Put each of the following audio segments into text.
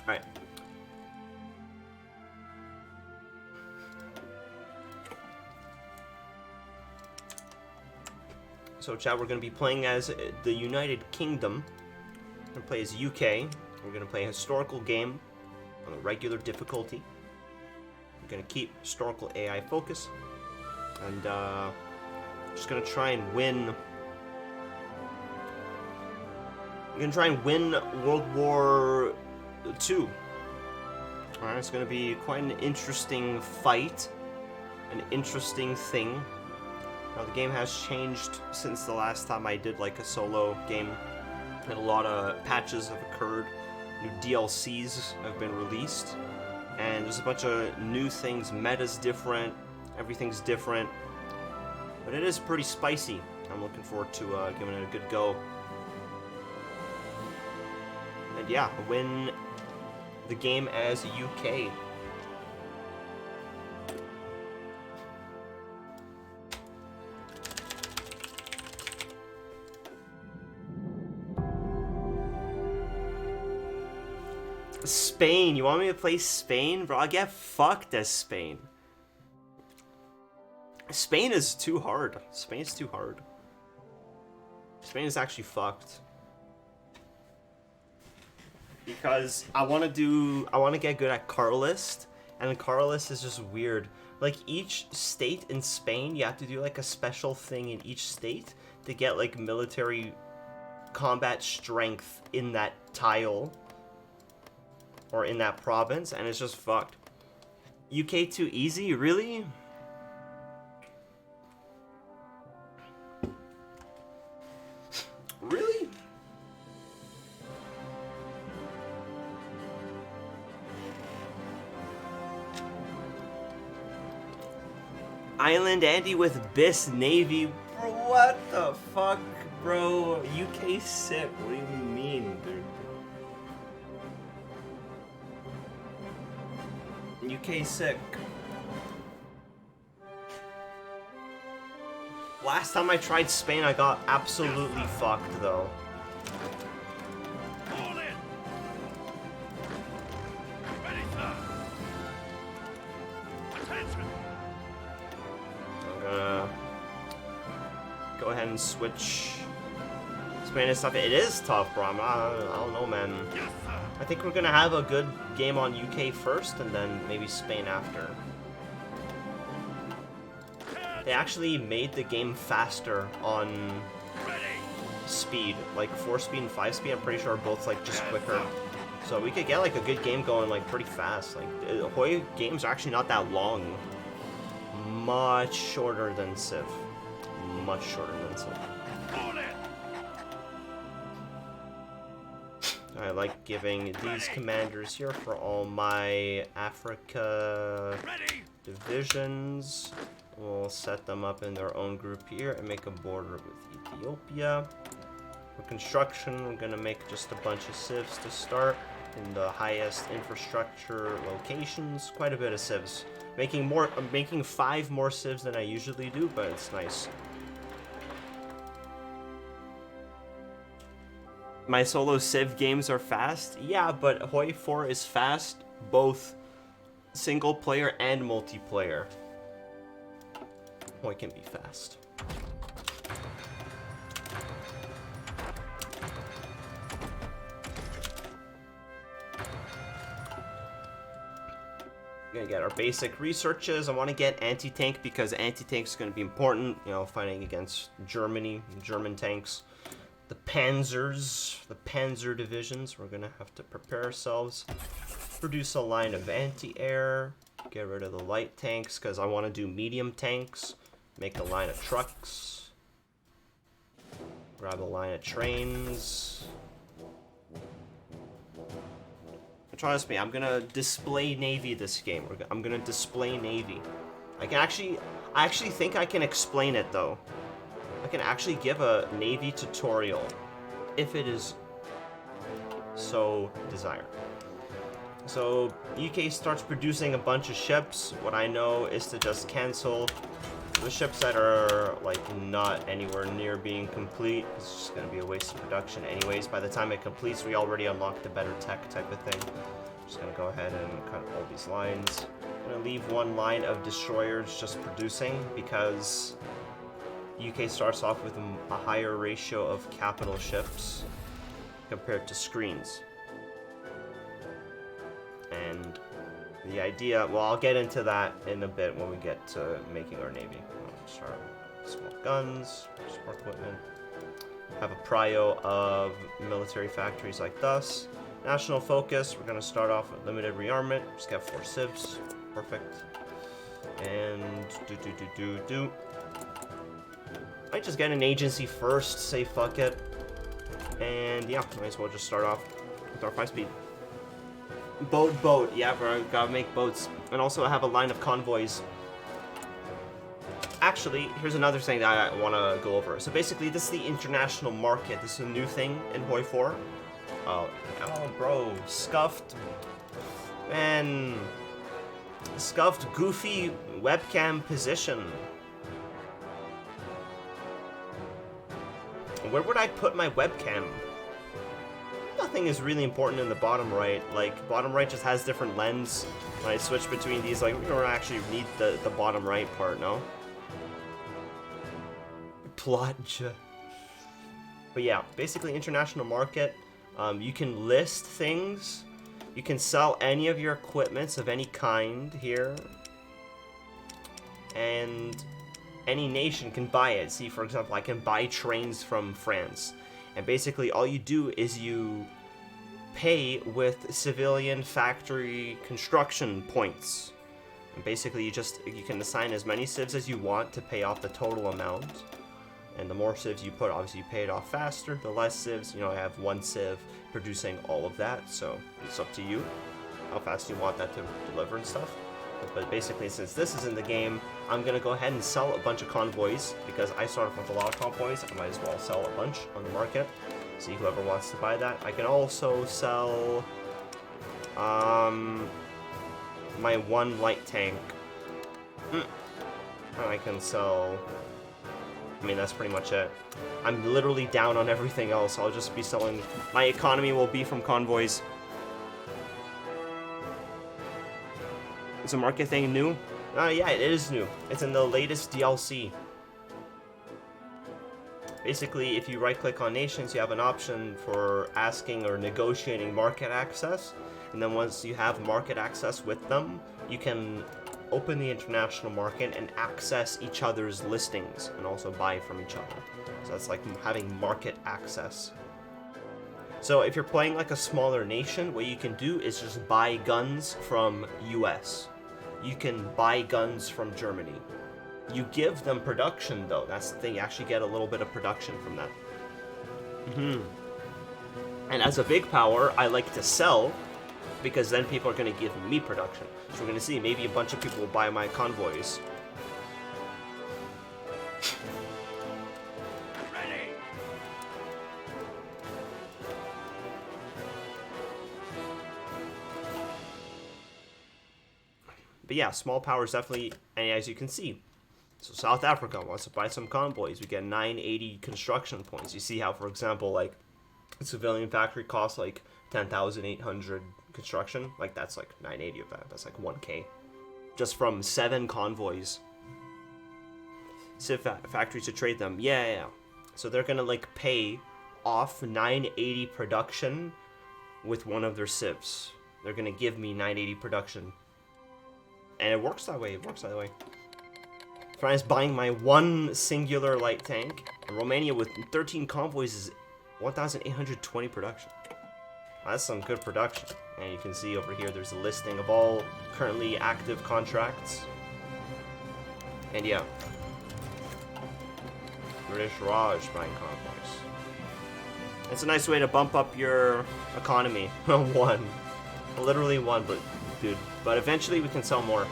Alright. So chat, we're going to be playing as the United Kingdom. We're going to play as UK. We're going to play a historical game on a regular difficulty. We're going to keep historical AI focus. And just going to try and win. We're going to try and win World War II. Alright, it's going to be quite an interesting fight. An interesting thing. Now, the game has changed since the last time I did like a solo game, and a lot of patches have occurred, new DLCs have been released, and there's a bunch of new things. Meta's different, everything's different, but it is pretty spicy. I'm looking forward to giving it a good go. And yeah, win the game as UK. Spain, you want me to play Spain? Bro, I'll get fucked as Spain. Spain is too hard. Spain's too hard. Spain is actually fucked. Because I want to get good at car list, and the car list is just weird. Like, each state in Spain, you have to do like a special thing in each state to get like military combat strength in that tile. Or in that province, and it's just fucked. UK too easy? Really? Really? Island Andy with BIS Navy. Bro, what the fuck, bro? UK SIP. What do you mean, dude? UK sick. Last time I tried Spain, I got absolutely fucked, though. I'm gonna go ahead and switch. Spain is tough. It is tough, bro. I don't know, man. I think we're gonna have a good game on UK first, and then maybe Spain after. They actually made the game faster on speed, like 4-speed and 5-speed. I'm pretty sure are both like just quicker, so we could get like a good game going like pretty fast. Like HOI games are actually not that long, much shorter than Civ, much shorter than Civ. I like giving these commanders here for all my Africa divisions. We'll set them up in their own group here and make a border with Ethiopia. For construction, we're going to make just a bunch of civs to start in the highest infrastructure locations. Quite a bit of civs. I'm making 5 more civs than I usually do, but it's nice. My solo Civ games are fast? Yeah, but HOI4 is fast, both single player and multiplayer. HOI can be fast. We're gonna get our basic researches. I want to get anti-tank because anti-tank is going to be important, you know, fighting against Germany, German tanks. The Panzers, the Panzer divisions, we're gonna have to prepare ourselves. Produce a line of anti-air. Get rid of the light tanks, because I want to do medium tanks. Make a line of trucks. Grab a line of trains. Trust me, I'm gonna display Navy this game. I'm gonna display Navy. I actually think I can explain it, though. I can actually give a Navy tutorial if it is so desired. So UK starts producing a bunch of ships. What I know is to just cancel the ships that are like not anywhere near being complete. It's just gonna be a waste of production anyways. By the time it completes, we already unlocked the better tech type of thing. Just gonna go ahead and cut all these lines. I'm gonna leave one line of destroyers just producing because UK starts off with a higher ratio of capital ships compared to screens. And the idea, well, I'll get into that in a bit when we get to making our navy. I'll start with small guns, support equipment. Have a prio of military factories like thus. National focus, we're going to start off with limited rearmament. Just get 4 civs. Perfect. And might just get an agency first, say fuck it. And yeah, might as well just start off with our 5-speed. Boat. Yeah, bro, gotta make boats. And also I have a line of convoys. Actually, here's another thing that I want to go over. So basically, this is the international market. This is a new thing in HOI4. Oh, bro, scuffed. Man. Scuffed, goofy webcam position. Where would I put my webcam? Nothing is really important in the bottom right. Like, bottom right just has different lens. When I switch between these, like, we don't actually need the bottom right part, no? Plot. But yeah, basically international market. You can list things. You can sell any of your equipments of any kind here. And any nation can buy it. See, for example, I can buy trains from France. And basically all you do is you pay with civilian factory construction points. And basically you can assign as many civs as you want to pay off the total amount. And the more civs you put, obviously you pay it off faster. The less civs, I have 1 civ producing all of that. So it's up to you how fast you want that to deliver and stuff. But basically, since this is in the game, I'm going to go ahead and sell a bunch of convoys, because I start off with a lot of convoys. I might as well sell a bunch on the market. See whoever wants to buy that. I can also sell my 1 light tank. I can sell... I mean, that's pretty much it. I'm literally down on everything else. I'll just be selling... My economy will be from convoys. Is the market thing new? Yeah, it is new. It's in the latest DLC. Basically, if you right-click on nations, you have an option for asking or negotiating market access. And then once you have market access with them, you can open the international market and access each other's listings and also buy from each other. So that's like having market access. So if you're playing like a smaller nation, what you can do is just buy guns from US. You can buy guns from Germany. You give them production though. That's the thing. You actually get a little bit of production from that. And as a big power, I like to sell, because then people are going to give me production. So we're going to see, maybe a bunch of people will buy my convoys. Ready. But yeah, small powers definitely, and as you can see, so South Africa wants to buy some convoys. We get 980 construction points. You see how, for example, like, a civilian factory costs like 10,800 construction. Like, that's like 980 of that. That's like 1K. Just from 7 convoys. Civ factories to trade them. Yeah. So they're gonna like pay off 980 production with one of their civs. They're gonna give me 980 production. And it works that way. France buying my 1 singular light tank. And Romania with 13 convoys is 1,820 production. That's some good production. And you can see over here there's a listing of all currently active contracts. And yeah. British Raj buying convoys. It's a nice way to bump up your economy. 1. Literally 1, but dude. But eventually we can sell more.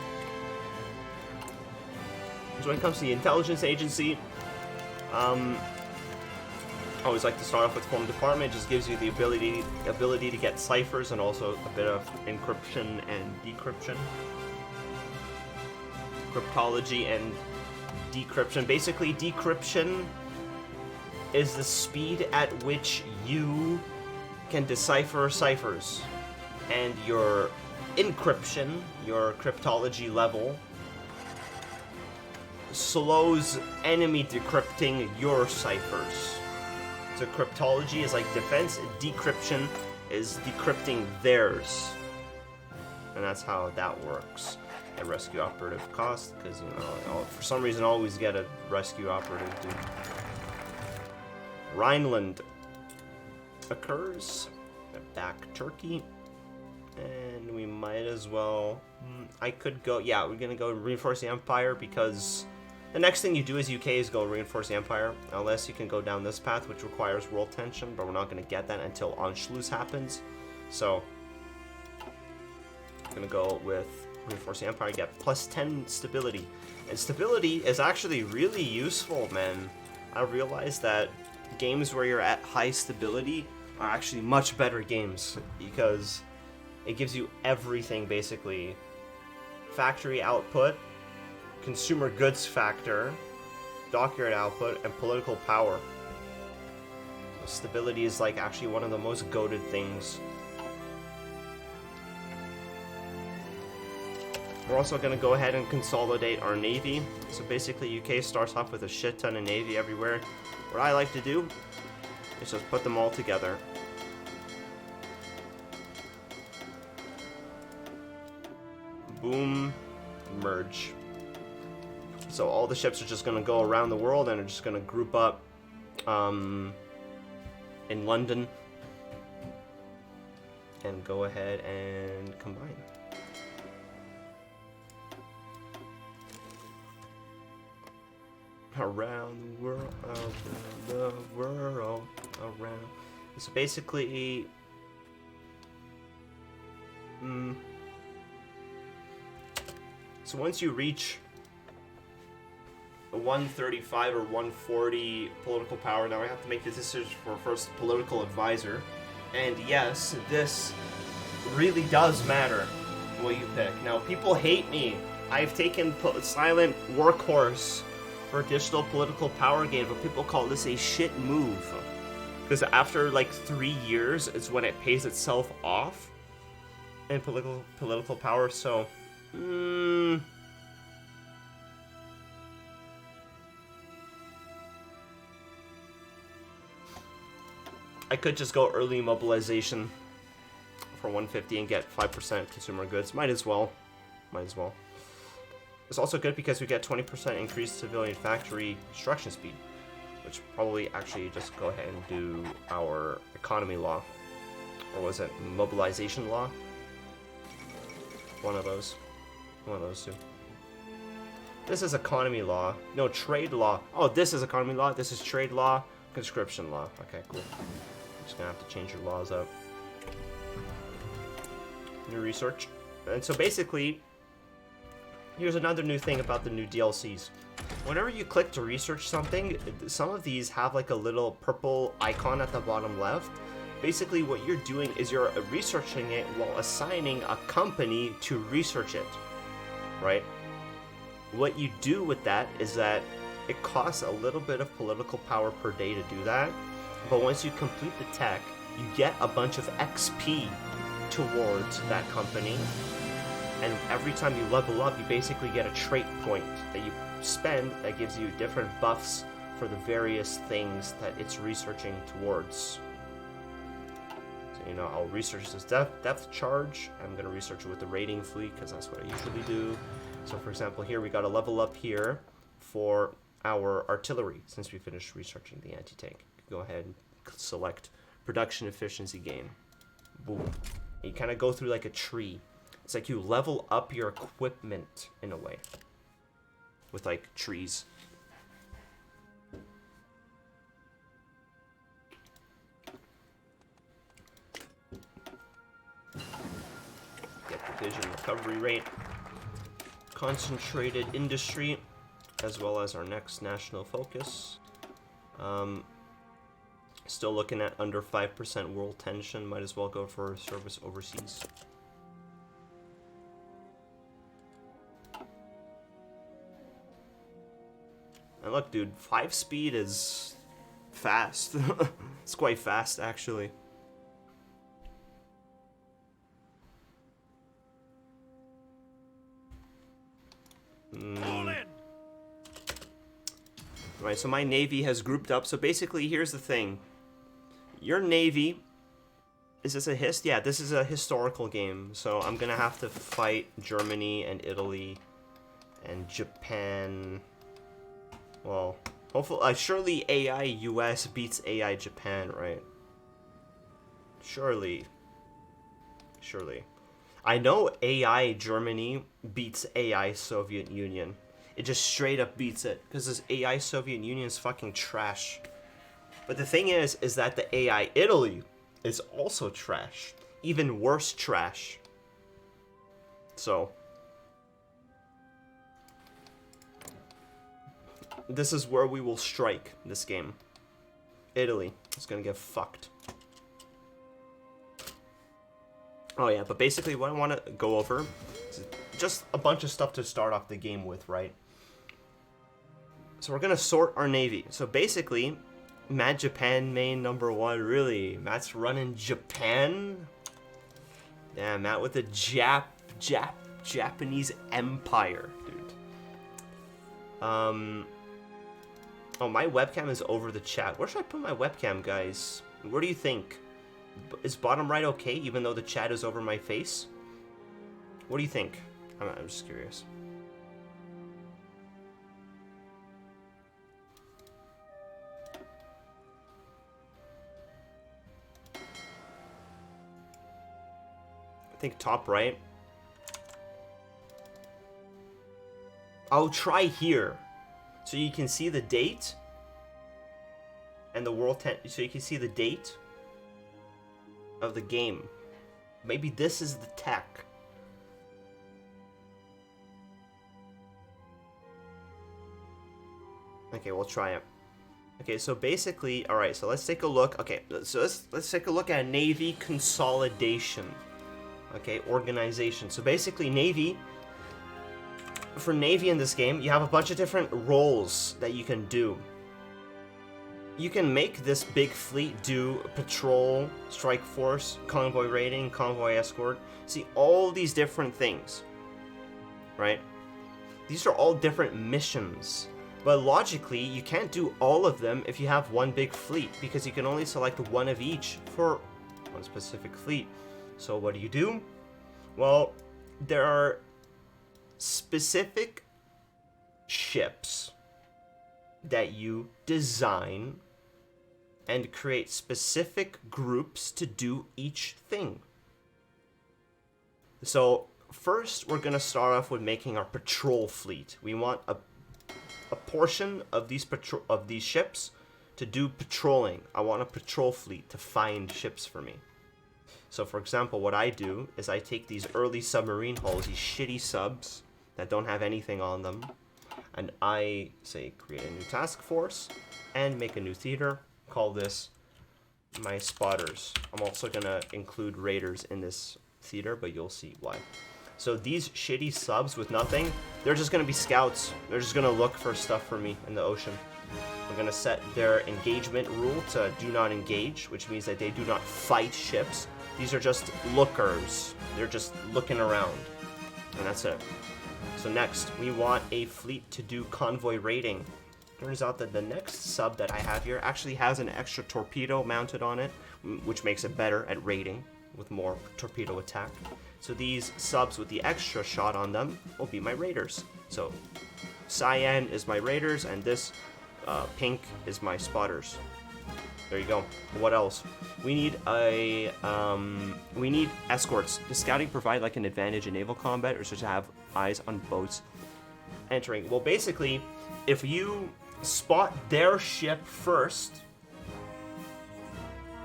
So when it comes to the intelligence agency, I always like to start off with form department. It just gives you the ability to get ciphers and also a bit of encryption and decryption. Cryptology and decryption. Basically, decryption is the speed at which you can decipher ciphers. and your encryption, your cryptology level, slows enemy decrypting your ciphers. So cryptology is like defense, decryption is decrypting theirs. And that's how that works. A rescue operative cost, because, you know, for some reason I always get a rescue operative, dude. Rhineland occurs. Back Turkey. And we might as well... I could go... Yeah, we're gonna go reinforce the Empire, because the next thing you do as UK is go reinforce the Empire. Unless you can go down this path, which requires world tension, but we're not gonna get that until Anschluss happens. So... I'm gonna go with reinforce the Empire, get plus 10 stability. And stability is actually really useful, man. I realized that games where you're at high stability are actually much better games, because it gives you everything, basically. Factory output, consumer goods factor, dockyard output, and political power. So stability is like actually one of the most goated things. We're also going to go ahead and consolidate our navy. So basically UK starts off with a shit ton of navy everywhere. What I like to do is just put them all together. Boom, merge. So all the ships are just going to go around the world and are just going to group up in London and go ahead and combine. Around the world, around. So basically, so once you reach a 135 or 140 political power, now I have to make the decision for first political advisor. And yes, this really does matter what you pick. Now, people hate me. I've taken Silent Workhorse for additional political power gain, but people call this a shit move. Because after like 3 years, it's when it pays itself off in political power, so... I could just go early mobilization for 150 and get 5% consumer goods. Might as well. It's also good because we get 20% increased civilian factory construction speed, which probably actually just go ahead and do our economy law. Or was it mobilization law? One of those two. This is economy law. No, trade law. Oh, this is economy law. This is trade law, conscription law. Okay, cool. I'm just gonna have to change your laws up. New research. And so basically, here's another new thing about the new DLCs. Whenever you click to research something, some of these have like a little purple icon at the bottom left. Basically what you're doing is you're researching it while assigning a company to research it, right? What you do with that is that it costs a little bit of political power per day to do that, but once you complete the tech, you get a bunch of XP towards that company. And every time you level up, you basically get a trait point that you spend that gives you different buffs for the various things that it's researching towards. So, you know, I'll research this depth charge. I'm going to research it with the raiding fleet because that's what I usually do. So, for example, here we got a level up here for our artillery since we finished researching the anti-tank. Go ahead and select production efficiency gain. Boom. You kind of go through like a tree. It's like you level up your equipment in a way. With like trees. Get division recovery rate. Concentrated industry. As well as our next national focus. Still looking at under 5% world tension. Might as well go for service overseas. And look, dude, 5 speed is fast. It's quite fast, actually. Right, so my navy has grouped up. So basically, here's the thing. Your navy... Is this a hist? Yeah, this is a historical game. So I'm gonna have to fight Germany and Italy and Japan. Well, hopefully, surely AI US beats AI Japan, right? Surely. Surely. I know AI Germany beats AI Soviet Union. It just straight up beats it. Because this AI Soviet Union is fucking trash. But the thing is that the AI Italy is also trash. Even worse trash. So. This is where we will strike this game. Italy is gonna get fucked. Oh yeah, but basically what I want to go over is just a bunch of stuff to start off the game with, right? So we're gonna sort our navy. So basically, Matt Japan main #1, really? Matt's running Japan? Yeah, Matt with the Japanese Empire, dude. Oh, my webcam is over the chat. Where should I put my webcam, guys? Where do you think? Is bottom right okay, even though the chat is over my face? What do you think? I'm just curious. I think top right. I'll try here. So you can see the date. And the world so you can see the date of the game. Maybe this is the tech. Okay, we'll try it. Okay, so basically, all right, so let's take a look. Okay, so let's take a look at Navy consolidation. Okay, organization. So basically, Navy, for Navy in this game, you have a bunch of different roles that you can do. You can make this big fleet do patrol, strike force, convoy raiding, convoy escort. See, all these different things, right? These are all different missions. But logically, you can't do all of them if you have one big fleet, because you can only select one of each for one specific fleet. So what do? Well, there are specific ships that you design and create specific groups to do each thing. So first, we're gonna start off with making our patrol fleet. We want a portion of these ships to do patrolling. I want a patrol fleet to find ships for me. So for example, what I do is I take these early submarine hulls, these shitty subs that don't have anything on them, and I say create a new task force and make a new theater. Call this my spotters. I'm also gonna include raiders in this theater, but you'll see why. So these shitty subs with nothing, they're just gonna be scouts. They're just gonna look for stuff for me in the ocean. We're gonna set their engagement rule to do not engage, which means that they do not fight ships. These are just lookers. They're just looking around, and that's it. So next, we want a fleet to do convoy raiding. Turns out that the next sub that I have here actually has an extra torpedo mounted on it, which makes it better at raiding with more torpedo attack. So these subs with the extra shot on them will be my raiders. So cyan is my raiders, and this pink is my spotters. There you go. What else? We need we need escorts. Does scouting provide like an advantage in naval combat, or should you have eyes on boats entering? Well, basically, if you spot their ship first,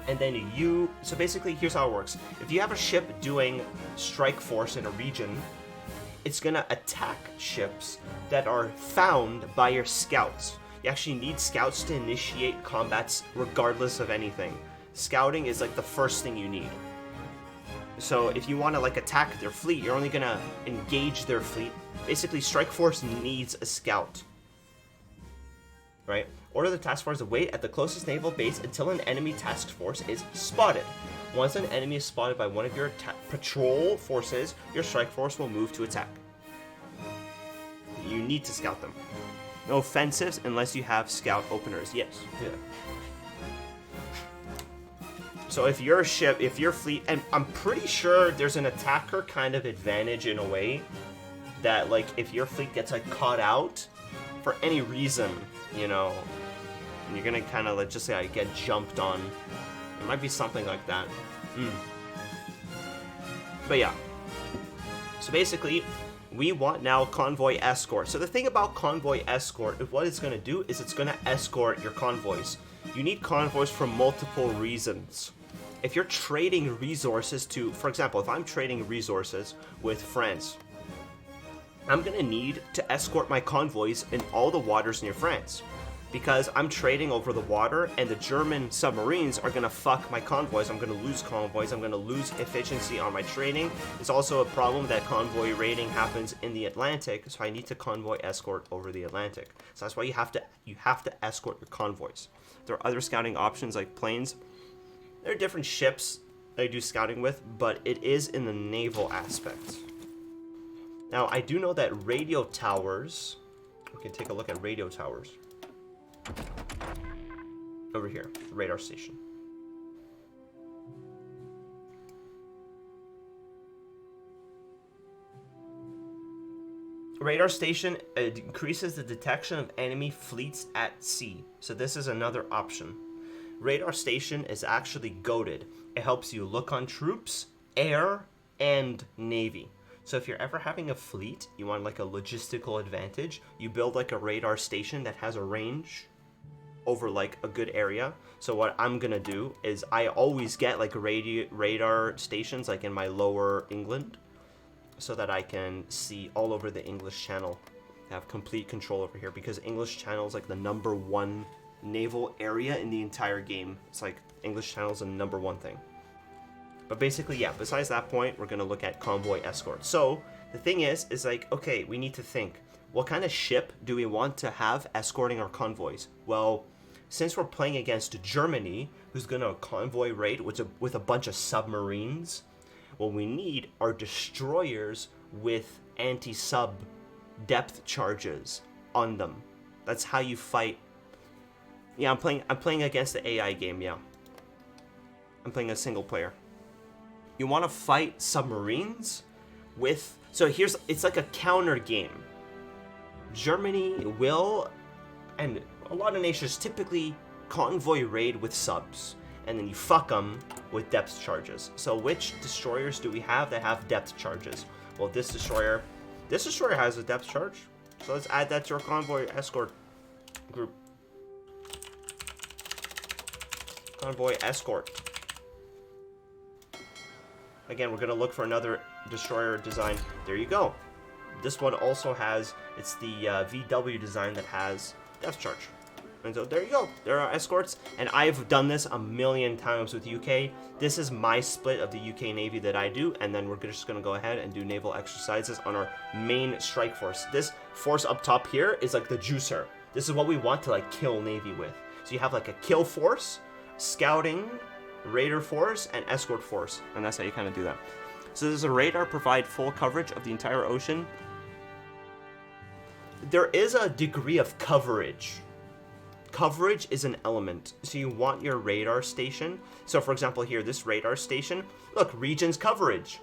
and then so basically, here's how it works. If you have a ship doing strike force in a region, it's gonna attack ships that are found by your scouts. You actually need scouts to initiate combats regardless of anything. Scouting is like the first thing you need. So if you want to like attack their fleet, you're only gonna engage their fleet. Basically, strike force needs a scout. Right? Order the task force to wait at the closest naval base until an enemy task force is spotted. Once an enemy is spotted by one of your patrol forces, your strike force will move to attack. You need to scout them. No offensives unless you have scout openers. Yes. Yeah. So if your ship, if your fleet, and I'm pretty sure there's an attacker kind of advantage in a way that, like, if your fleet gets, like, caught out for any reason, you know, and you're gonna kind of, like, just say, like, get jumped on. It might be something like that. But yeah. So basically, we want now convoy escort. So the thing about convoy escort is what it's gonna do is it's gonna escort your convoys. You need convoys for multiple reasons. If you're trading resources to, for example, if I'm trading resources with France, I'm gonna need to escort my convoys in all the waters near France, because I'm trading over the water and the German submarines are gonna fuck my convoys. I'm gonna lose convoys, I'm gonna lose efficiency on my trading. It's also a problem that convoy raiding happens in the Atlantic, so I need to convoy escort over the Atlantic. So that's why you have to escort your convoys. There are other scouting options like planes. There are different ships that I do scouting with, but it is in the naval aspect. Now, I do know that radio towers, we can take a look at radio towers. Over here, radar station. Radar station increases the detection of enemy fleets at sea. So this is another option. Radar station is actually goated. It helps you look on troops, air, and navy. So if you're ever having a fleet, you want like a logistical advantage, you build like a radar station that has a range over like a good area. So what I'm gonna do is I always get like radar stations like in my lower England, so that I can see all over the English Channel. I have complete control over here because English Channel is like the #1 naval area in the entire game. It's like English Channel is the #1 thing. But basically, yeah, besides that point, we're gonna look at convoy escort. So the thing is like, okay, we need to think, what kind of ship do we want to have escorting our convoys? Well, since we're playing against Germany, who's gonna convoy raid with a bunch of submarines, what we need are destroyers with anti-sub depth charges on them. That's how you fight. Yeah, I'm playing against the AI game, yeah. I'm playing a single player. You want to fight submarines with, so it's like a counter game. Germany will, and a lot of nations typically convoy raid with subs, and then you fuck them with depth charges. So which destroyers do we have that have depth charges? Well, this destroyer has a depth charge. So let's add that to our convoy escort group. Convoy escort. Again, we're gonna look for another destroyer design. There you go. This one also has, it's the VW design that has depth charge. And so there you go. There are escorts, and I've done this a million times with UK. This is my split of the UK Navy that I do, and then we're just gonna go ahead and do naval exercises on our main strike force. This force up top here is like the juicer. This is what we want to like kill Navy with. So you have like a kill force, scouting, radar force, and escort force, and that's how you kind of do that. So does a radar provide full coverage of the entire ocean? There is a degree of coverage. Coverage is an element. So you want your radar station. So for example here, this radar station, look, regions coverage.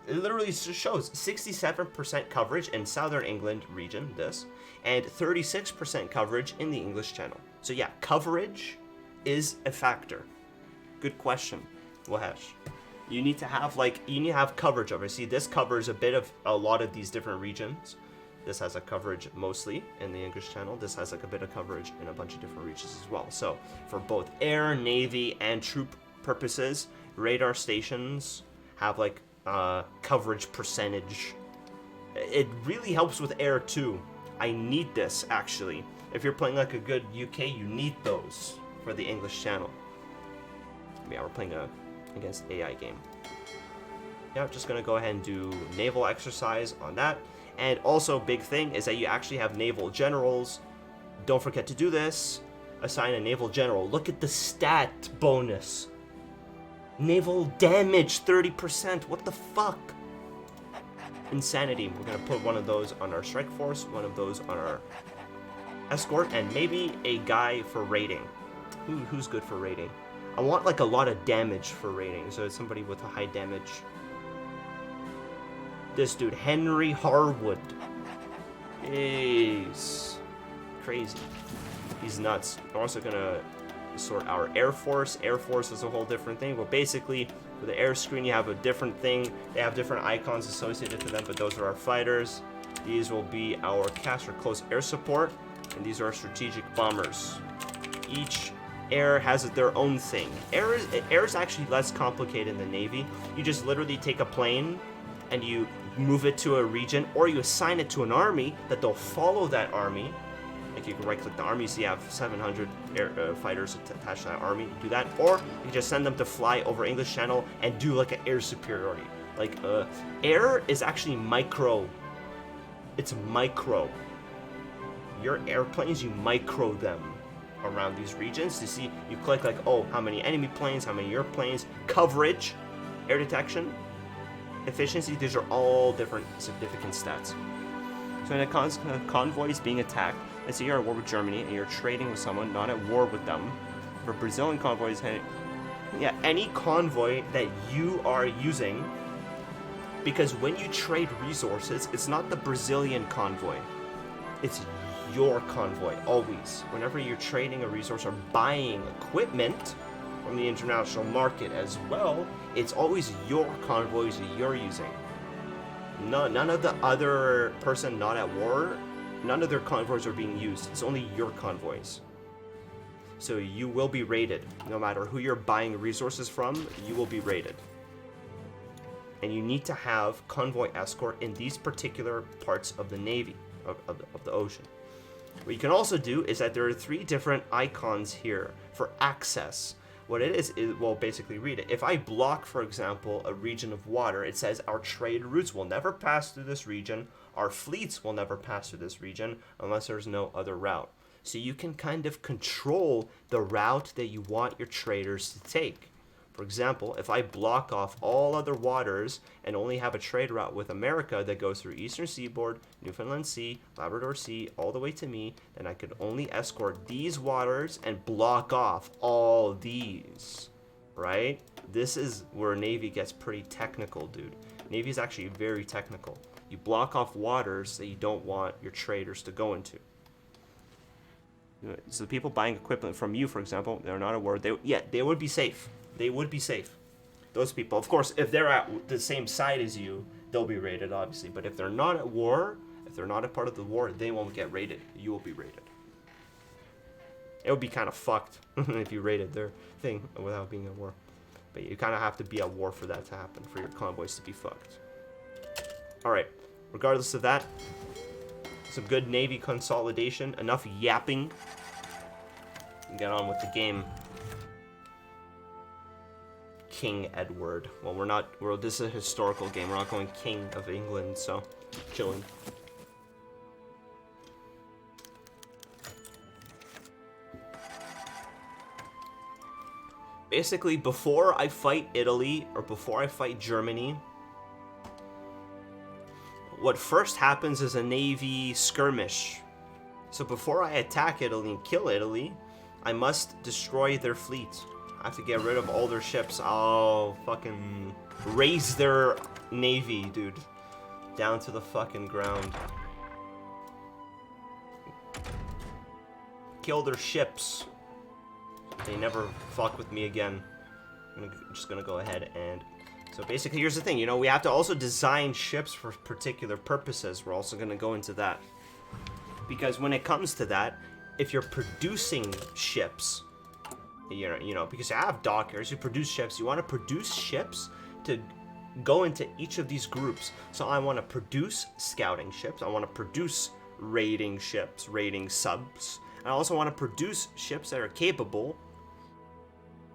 It literally shows 67% coverage in Southern England region, this, and 36% coverage in the English Channel. So yeah, coverage is a factor. Good question, Wahesh. You need to have coverage over. See, this covers a lot of these different regions. This has a coverage mostly in the English Channel. This has like a bit of coverage in a bunch of different regions as well. So for both air, navy, and troop purposes, radar stations have like coverage percentage. It really helps with air too. I need this actually. If you're playing like a good UK, you need those for the English Channel. Yeah, we're playing against AI game. Yeah, just gonna go ahead and do naval exercise on that. And also, big thing is that you actually have naval generals. Don't forget to do this. Assign a naval general. Look at the stat bonus. Naval damage 30%. What the fuck? Insanity. We're gonna put one of those on our strike force, one of those on our escort, and maybe a guy for raiding. Who's good for raiding? I want like a lot of damage for raiding, so it's somebody with a high damage. This dude, Henry Harwood. He's crazy. He's nuts. We're also gonna sort our Air Force. Air Force is a whole different thing, but basically for the air screen you have a different thing. They have different icons associated to them, but those are our fighters. These will be our CAS or close air support, and these are our strategic bombers. Each air has their own thing. Air is actually less complicated than Navy. You just literally take a plane and you move it to a region, or you assign it to an army that they'll follow that army. Like you can right click the army, so you have 700 fighters attached to that army, do that, or you can just send them to fly over English Channel and do like an air superiority. Like air is actually micro. It's micro. Your airplanes, you micro them around these regions. You see, you click like, oh, how many enemy planes, how many your planes, coverage, air detection, efficiency. These are all different significant stats. So when a convoy is being attacked, let's say you're at war with Germany and you're trading with someone, not at war with them. For Brazilian convoys, yeah, any convoy that you are using, because when you trade resources, it's not the Brazilian convoy, it's your convoy, always. Whenever you're trading a resource or buying equipment from the international market as well, it's always your convoys that you're using. None of the other person not at war, none of their convoys are being used. It's only your convoys. So you will be raided. No matter who you're buying resources from, you will be raided. And you need to have convoy escort in these particular parts of the Navy, of the ocean. What you can also do is that there are 3 different icons here for access. What it is, well, basically read it. If I block, for example, a region of water, it says our trade routes will never pass through this region, our fleets will never pass through this region unless there's no other route. So you can kind of control the route that you want your traders to take. For example, if I block off all other waters and only have a trade route with America that goes through Eastern Seaboard, Newfoundland Sea, Labrador Sea, all the way to me, then I could only escort these waters and block off all these, right? This is where Navy gets pretty technical, dude. Navy is actually very technical. You block off waters that you don't want your traders to go into. So the people buying equipment from you, for example, they're not at war. They would be safe. They would be safe. Those people, of course, if they're at the same side as you, they'll be raided, obviously. But if they're not at war, if they're not a part of the war, they won't get raided. You will be raided. It would be kind of fucked if you raided their thing without being at war. But you kind of have to be at war for that to happen, for your convoys to be fucked. Alright, regardless of that, some good Navy consolidation, enough yapping. Get on with the game. King Edward. Well, this is a historical game. We're not going King of England, so chilling. Basically, before I fight Italy or before I fight Germany, what first happens is a Navy skirmish. So before I attack Italy and kill Italy, I must destroy their fleet. I have to get rid of all their ships. I'll fucking raise their navy, dude. Down to the fucking ground. Kill their ships. They never fuck with me again. I'm just gonna go ahead and... So basically, here's the thing. You know, we have to also design ships for particular purposes. We're also gonna go into that. Because when it comes to that, if you're producing ships... You know, because you have dockers who produce ships. You want to produce ships to go into each of these groups. So I want to produce scouting ships. I want to produce raiding ships, raiding subs. And I also want to produce ships that are capable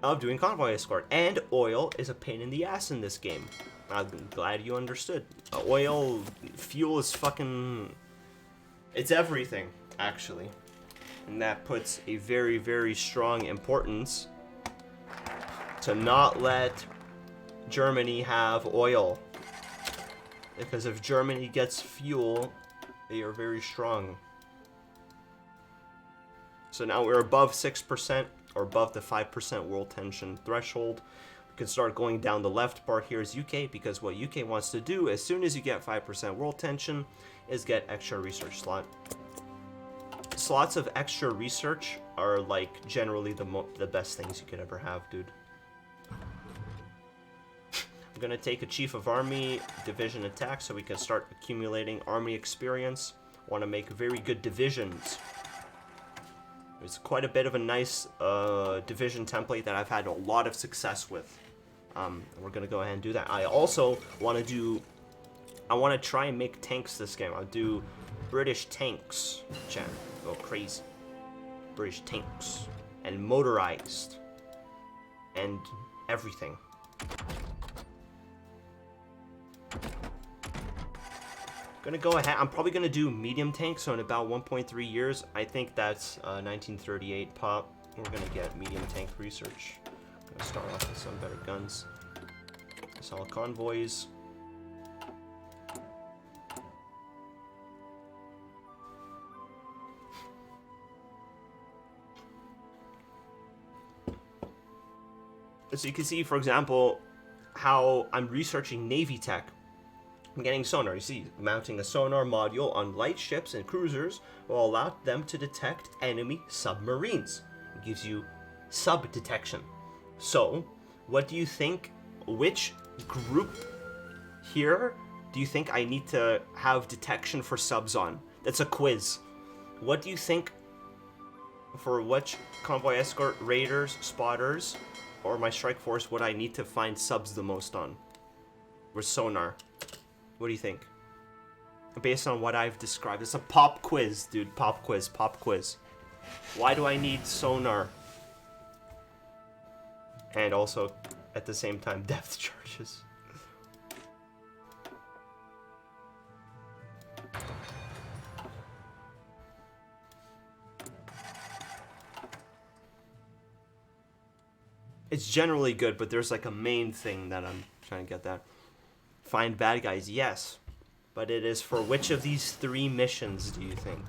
of doing convoy escort. And oil is a pain in the ass in this game. I'm glad you understood. Oil, fuel is fucking... It's everything, actually. And that puts a very, very strong importance to not let Germany have oil. Because if Germany gets fuel, they are very strong. So now we're above 6%, or above the 5% world tension threshold. We can start going down. The left bar here is UK, because what UK wants to do as soon as you get 5% world tension is get extra research slot. Slots of extra research are like generally the best things you could ever have, dude. I'm gonna take a Chief of Army division attack so we can start accumulating army experience. Want to make very good divisions. There's quite a bit of a nice division template that I've had a lot of success with. We're gonna go ahead and do that. I also want to try and make tanks this game. I'll do British tanks, chat. Go crazy. British tanks and motorized and everything. Gonna go ahead. I'm probably gonna do medium tanks. So in about 1.3 years, I think that's 1938 pop. We're gonna get medium tank research. Gonna start off with some better guns. Solid convoys. So you can see, for example, how I'm researching Navy tech. I'm getting sonar. You see, mounting a sonar module on light ships and cruisers will allow them to detect enemy submarines. It gives you sub detection. So, what do you think? Which group here do you think I need to have detection for subs on? That's a quiz. What do you think for which convoy escort, raiders, spotters, or my strike force would I need to find subs the most on? With sonar. What do you think? Based on what I've described. It's a pop quiz, dude. Pop quiz, pop quiz. Why do I need sonar? And also, at the same time, depth charges. It's generally good, but there's like a main thing that I'm trying to get that. Find bad guys, yes. But it is for which of these 3 missions do you think?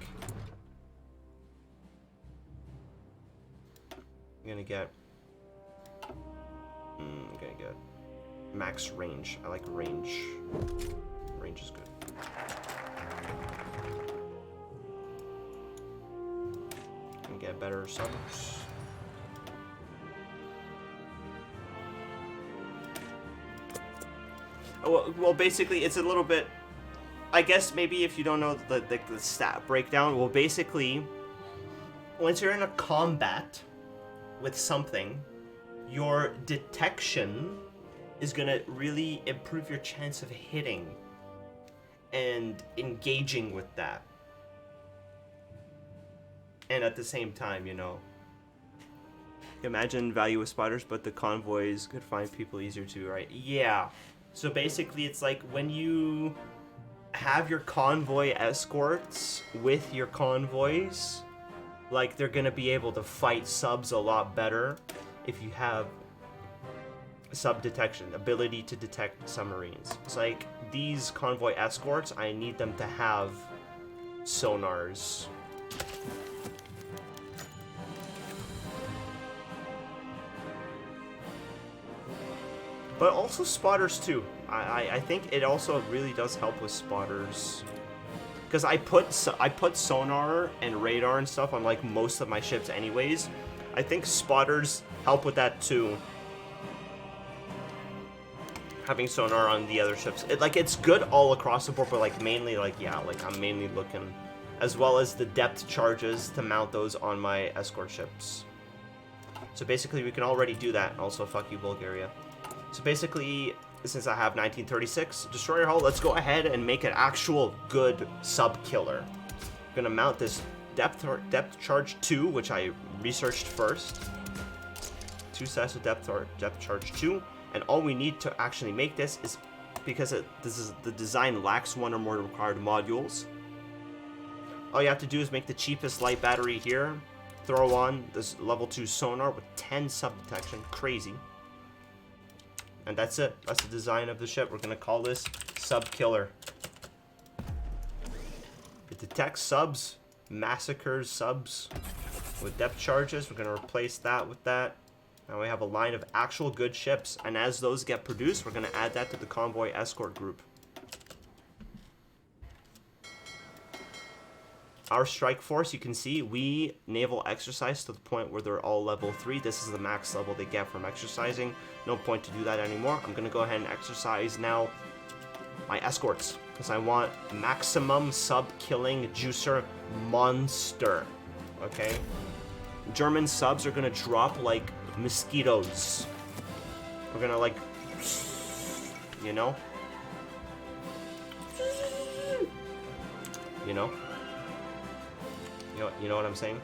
I'm gonna get max range. I like range. Range is good. Gonna get better subs. Well, basically, it's a little bit... I guess maybe if you don't know the stat breakdown, well, basically, once you're in a combat with something, your detection is going to really improve your chance of hitting and engaging with that. And at the same time, you know, imagine value with spotters, but the convoys could find people easier too, right? Yeah. So basically, it's like when you have your convoy escorts with your convoys, like they're gonna be able to fight subs a lot better if you have sub detection, ability to detect submarines. It's like these convoy escorts, I need them to have sonars. But also spotters too. I think it also really does help with spotters. Because I put sonar and radar and stuff on like most of my ships anyways. I think spotters help with that too. Having sonar on the other ships. It's good all across the board, but like mainly I'm mainly looking, as well as the depth charges to mount those on my escort ships. So basically we can already do that. Also, fuck you, Bulgaria. So basically, since I have 1936 destroyer hull, let's go ahead and make an actual good sub killer. I'm gonna mount this depth charge 2, which I researched first. 2 sets of depth charge 2, and all we need to actually make this is because the design lacks 1 or more required modules. All you have to do is make the cheapest light battery here, throw on this level 2 sonar with 10 sub detection, crazy. And that's it. That's the design of the ship. We're gonna call this Sub Killer. It detects subs, massacres subs. with depth charges. We're going to replace that with that. Now we have a line of actual good ships, and as those get produced, we're going to add that to the convoy escort group. Our strike force, you can see, we naval exercise to the point where they're all level 3. This is the max level they get from exercising. No point to do that anymore. I'm going to go ahead and exercise now my escorts, because I want maximum sub-killing juicer monster. Okay? German subs are going to drop like mosquitoes. We're going to like, you know? You know? You know what I'm saying?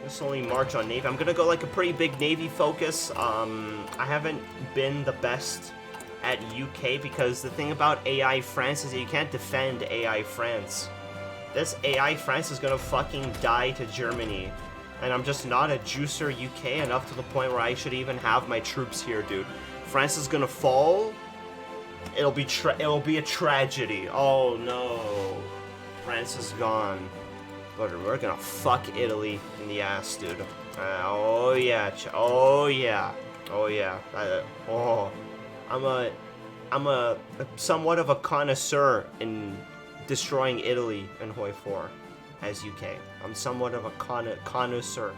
Just only march on Navy. I'm gonna go like a pretty big Navy focus. I haven't been the best at UK because the thing about AI France is that you can't defend AI France. This AI France is gonna fucking die to Germany. And I'm just not a juicer UK enough to the point where I should even have my troops here, dude. France is gonna fall. It'll be a tragedy. Oh no, France is gone. But we're gonna fuck Italy in the ass, dude. Oh yeah, oh yeah, oh yeah. I'm a somewhat of a connoisseur in destroying Italy in HOI4. As UK. I'm somewhat of a connoisseur.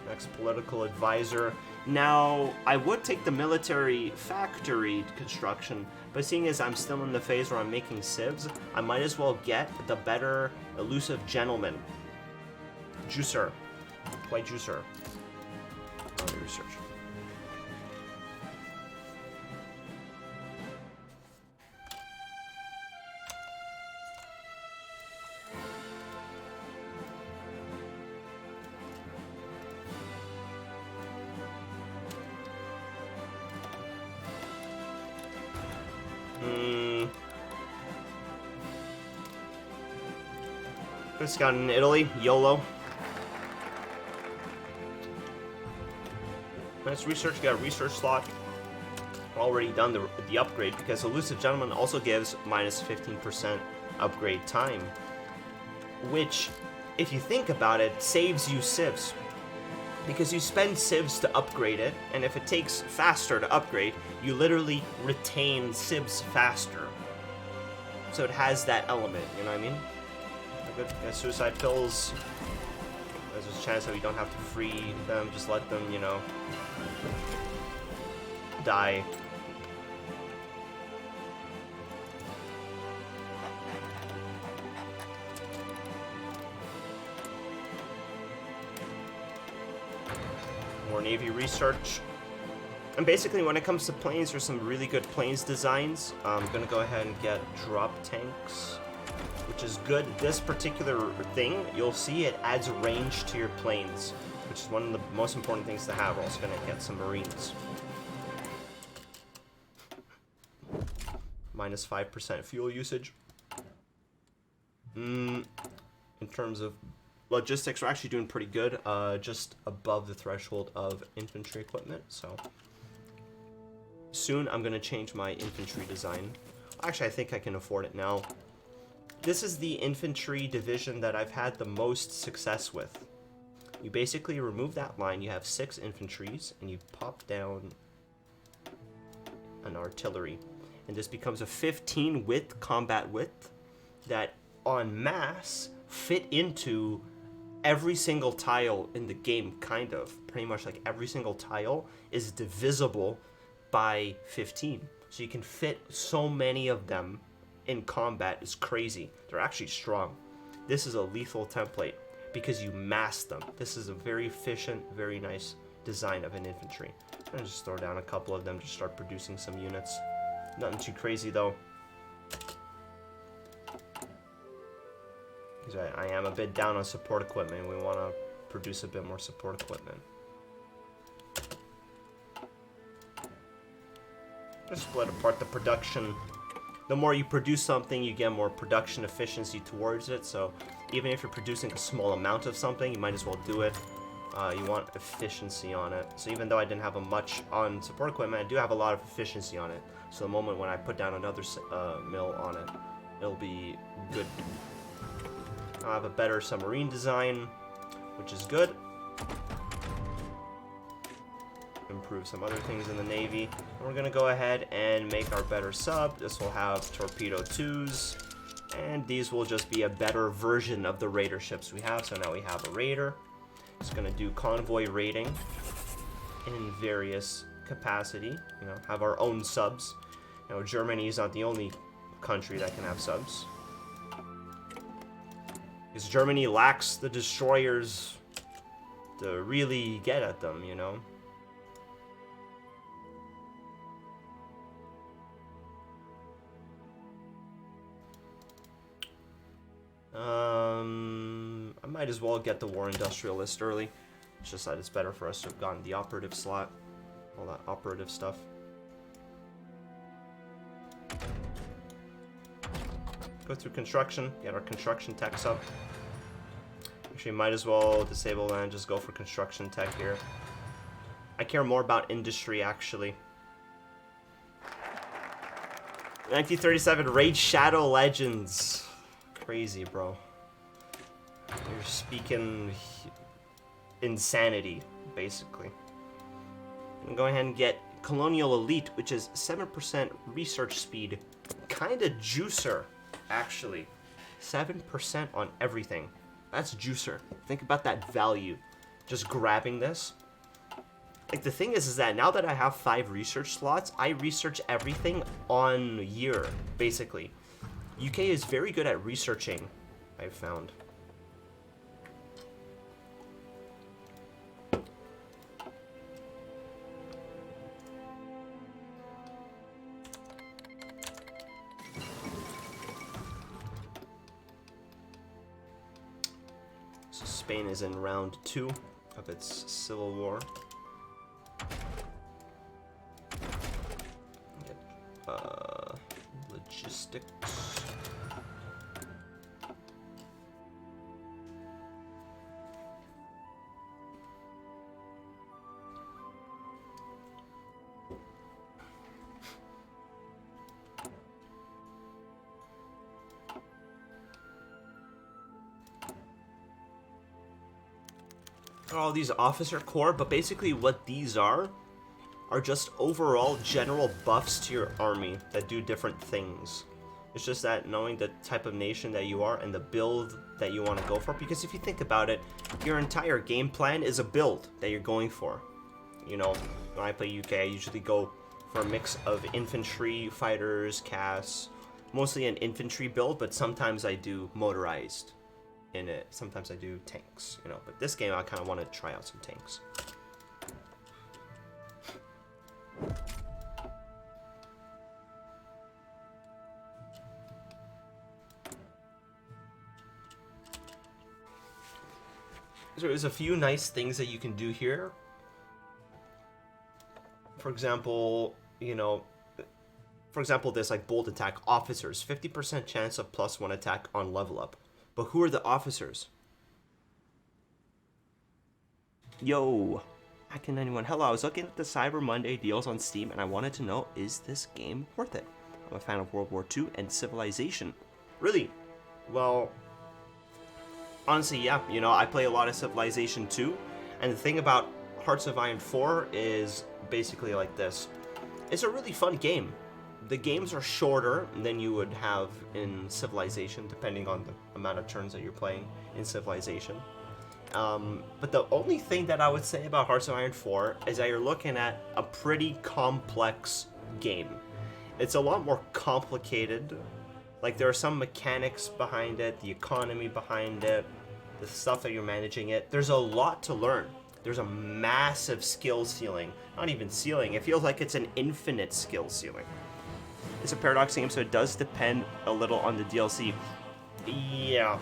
Next political advisor. Now, I would take the military factory construction, but seeing as I'm still in the phase where I'm making civs, I might as well get the better elusive gentleman. Juicer. White juicer. Research. Just got in Italy, YOLO. Let's research, got a research slot. Already done the upgrade because Elusive Gentleman also gives minus 15% upgrade time. Which, if you think about it, saves you civs. Because you spend civs to upgrade it, and if it takes faster to upgrade, you literally retain civs faster. So it has that element, you know what I mean? Good. Yeah, suicide pills. There's a chance that we don't have to free them, just let them, you know, die. More Navy research. And basically, when it comes to planes, there's some really good planes designs. I'm gonna go ahead and get drop tanks, which is good. This particular thing, you'll see it adds range to your planes, which is one of the most important things to have. We're also going to get some Marines. Minus 5% fuel usage. In terms of logistics, we're actually doing pretty good. Just above the threshold of infantry equipment, so soon I'm going to change my infantry design. Actually, I think I can afford it now. This is the infantry division that I've had the most success with. You basically remove that line, you have 6 infantries, and you pop down an artillery. And this becomes a 15 width combat width that en masse fit into every single tile in the game, kind of. Pretty much like every single tile is divisible by 15. So you can fit so many of them in combat. Is crazy. They're actually strong. This is a lethal template because you mass them. This is a very efficient, very nice design of an infantry. I'm gonna just throw down a couple of them to start producing some units. Nothing too crazy though. Because I am a bit down on support equipment. We want to produce a bit more support equipment. Just split apart the production the more you produce something, you get more production efficiency towards it. So even if you're producing a small amount of something, you might as well do it. You want efficiency on it. So even though I didn't have a much on support equipment, I do have a lot of efficiency on it. So the moment when I put down another mill on it, it'll be good. I'll have a better submarine design, which is good. Improve some other things in the Navy. And we're gonna go ahead and make our better sub. This will have torpedo 2s, and these will just be a better version of the raider ships we have. So now we have a raider. It's gonna do convoy raiding in various capacity. You know, have our own subs. You know, Germany is not the only country that can have subs, because Germany lacks the destroyers to really get at them. You know. I might as well get the War Industrialist early. It's just that it's better for us to have gotten the operative slot. All that operative stuff. Go through construction, get our construction techs up. Actually, might as well disable and just go for construction tech here. I care more about industry, actually. 1937 Raid Shadow Legends. Crazy, bro. You're speaking insanity, basically. I'm gonna go ahead and get Colonial Elite, which is 7% research speed. Kinda juicer, actually. 7% on everything. That's juicer. Think about that value. Just grabbing this. Like, the thing is that now that I have 5 research slots, I research everything on year, basically. UK is very good at researching, I've found. So Spain is in round 2 of its civil war. Logistics. All these officer corps, but basically what these are just overall general buffs to your army that do different things. It's just that knowing the type of nation that you are and the build that you want to go for, because if you think about it, your entire game plan is a build that you're going for. You know, when I play UK, I usually go for a mix of infantry, fighters, CAS, mostly an infantry build, but sometimes I do motorized in it. Sometimes I do tanks, you know, but this game I kind of want to try out some tanks. So there's a few nice things that you can do here. For example, you know, this like bold attack officers, 50% chance of +1 attack on level up. But who are the officers? Yo, Akin91. Hello, I was looking at the Cyber Monday deals on Steam and I wanted to know, is this game worth it? I'm a fan of World War II and Civilization. Really? Well, honestly, yeah. You know, I play a lot of Civilization 2, and the thing about Hearts of Iron 4 is basically like this. It's a really fun game. The games are shorter than you would have in Civilization, depending on the amount of turns that you're playing in Civilization. But the only thing that I would say about Hearts of Iron 4 is that you're looking at a pretty complex game. It's a lot more complicated. Like, there are some mechanics behind it, the economy behind it, the stuff that you're managing it. There's a lot to learn. There's a massive skill ceiling. Not even ceiling, it feels like it's an infinite skill ceiling. It's a Paradox game, so it does depend a little on the DLC. Yeah,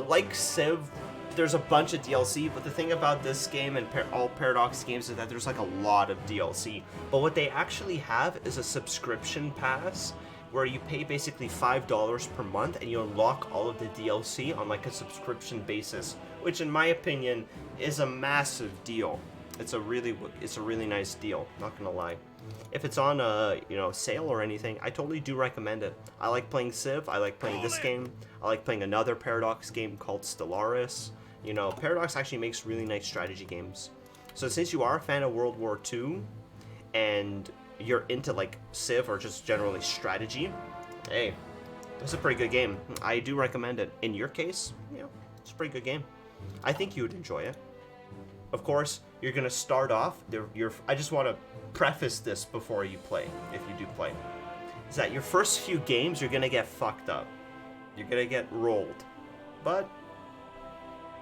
like Civ, there's a bunch of DLC, but the thing about this game and all Paradox games is that there's like a lot of DLC. But what they actually have is a subscription pass, where you pay basically $5 per month and you unlock all of the DLC on like a subscription basis, which in my opinion is a massive deal. It's a really nice deal, not gonna lie. If it's on a sale or anything, I totally do recommend it. I like playing Civ, I like playing this game, I like playing another Paradox game called Stellaris. Paradox actually makes really nice strategy games. So since you are a fan of World War II and you're into like Civ or just generally strategy, hey, it's a pretty good game. I do recommend it. In your case, it's a pretty good game. I think you would enjoy it. Of course, you're gonna start off. I just want to preface this before you play, if you do play, is that your first few games you're gonna get fucked up. You're gonna get rolled, but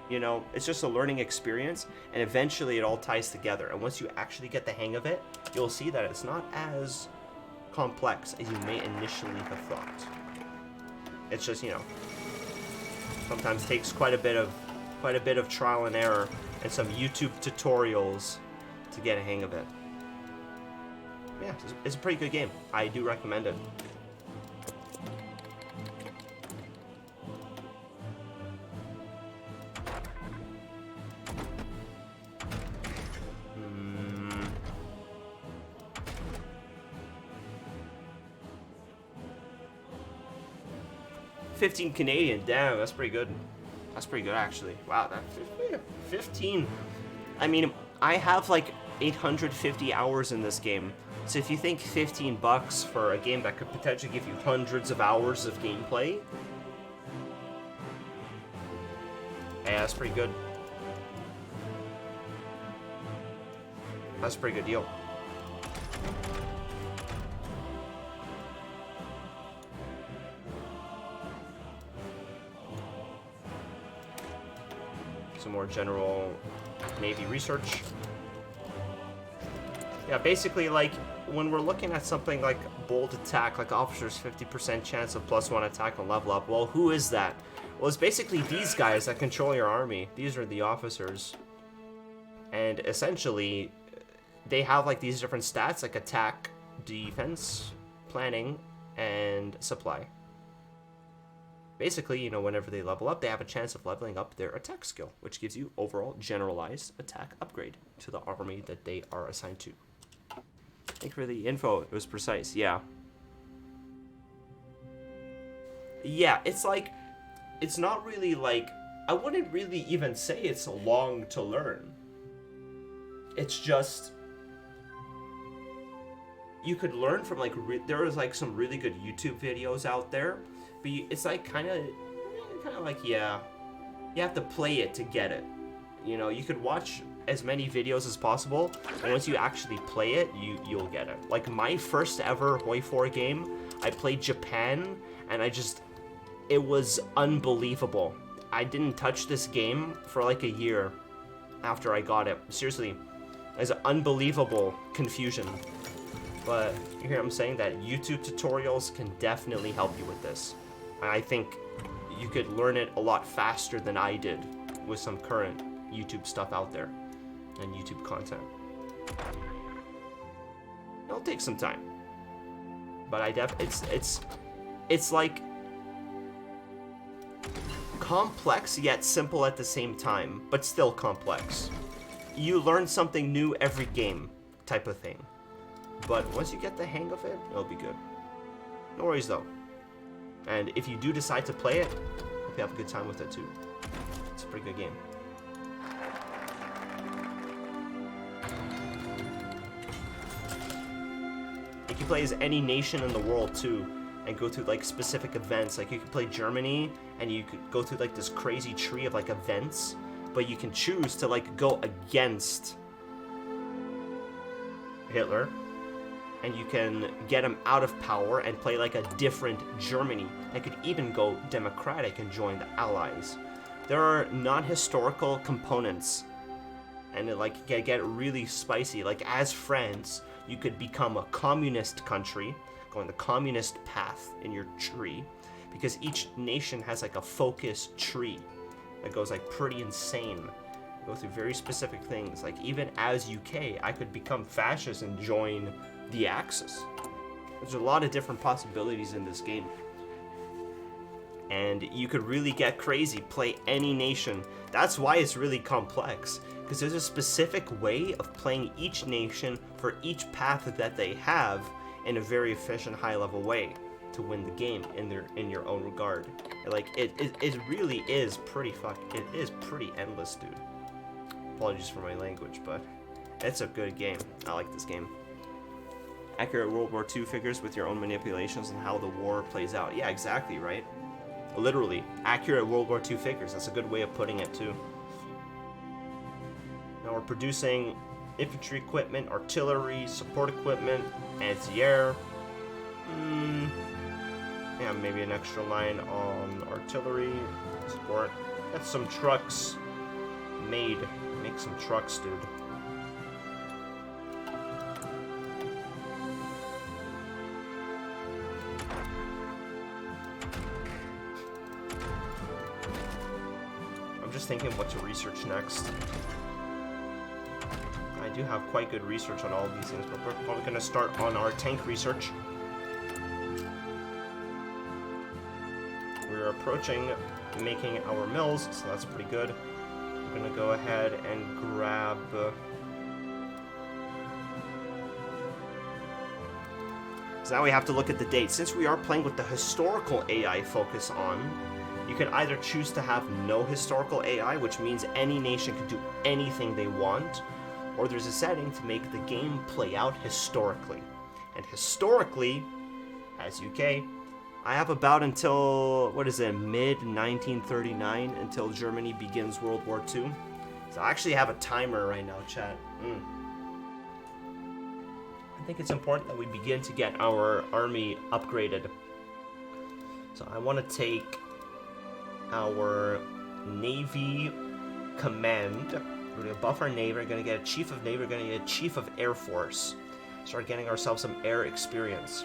it's just a learning experience, and eventually it all ties together. And once you actually get the hang of it, you'll see that it's not as complex as you may initially have thought. It's just sometimes takes quite a bit of trial and error and some YouTube tutorials to get a hang of it. Yeah, it's a pretty good game. I do recommend it. $15 Canadian, damn, that's pretty good. That's pretty good, actually. Wow, that 15. I mean, I have like 850 hours in this game. So if you think $15 for a game that could potentially give you hundreds of hours of gameplay, yeah, that's pretty good. That's a pretty good deal. Some more general Navy research. Yeah, basically, like, when we're looking at something like bold attack, like officers 50% chance of +1 attack on level up, well, who is that? Well, it's basically these guys that control your army. These are the officers. And essentially, they have, like, these different stats, like attack, defense, planning, and supply. Basically, whenever they level up, they have a chance of leveling up their attack skill, which gives you overall generalized attack upgrade to the army that they are assigned to. Thank you for the info. It was precise. Yeah. Yeah, it's like, it's not really like, I wouldn't really even say it's long to learn. It's just, you could learn from like, there is like some really good YouTube videos out there. But it's like kind of like, yeah, you have to play it to get it. You could watch as many videos as possible, and once you actually play it, you'll get it. Like my first ever HOI4 game, I played Japan, and it was unbelievable. I didn't touch this game for like a year after I got it. Seriously, it's an unbelievable confusion. But you hear what I'm saying? That YouTube tutorials can definitely help you with this. I think you could learn it a lot faster than I did with some current YouTube stuff out there and YouTube content. It'll take some time, but it's like complex yet simple at the same time, but still complex. You learn something new every game, type of thing. But once you get the hang of it, it'll be good. No worries though. And if you do decide to play it, hope you have a good time with it too. It's a pretty good game. You can play as any nation in the world too, and go through like specific events. Like you can play Germany, and you could go through like this crazy tree of like events, but you can choose to like go against Hitler, and you can get him out of power and play like a different Germany that could even go democratic and join the Allies. There are non-historical components, and it like get really spicy. Like as France, you could become a communist country, going the communist path in your tree, because each nation has like a focus tree that goes like pretty insane. Go through very specific things. Like even as UK, I could become fascist and join the Axis. There's a lot of different possibilities in this game. And you could really get crazy, play any nation. That's why it's really complex, because there's a specific way of playing each nation for each path that they have in a very efficient, high-level way to win the game in your own regard. Like, it really is pretty pretty endless, dude. Apologies for my language, but it's a good game. I like this game. Accurate World War II figures with your own manipulations and how the war plays out. Yeah, exactly, right? Literally, accurate World War II figures. That's a good way of putting it, too. Now we're producing infantry equipment, artillery, support equipment, anti-air. Yeah, maybe an extra line on artillery support. Got some trucks made. Make some trucks, dude. I'm just thinking what to research next. I do have quite good research on all of these things, but we're probably going to start on our tank research. We're approaching making our mills, so that's pretty good. I'm going to go ahead and grab... So now we have to look at the date. Since we are playing with the historical AI focus on, you can either choose to have no historical AI, which means any nation can do anything they want, or there's a setting to make the game play out historically. And historically, as UK, I have about until, what is it, mid-1939 until Germany begins World War II. So I actually have a timer right now, chat. I think it's important that we begin to get our army upgraded. So I want to take our Navy command. We're going to buff our Navy. We're going to get a Chief of Navy. We're going to get a Chief of Air Force. Start getting ourselves some air experience.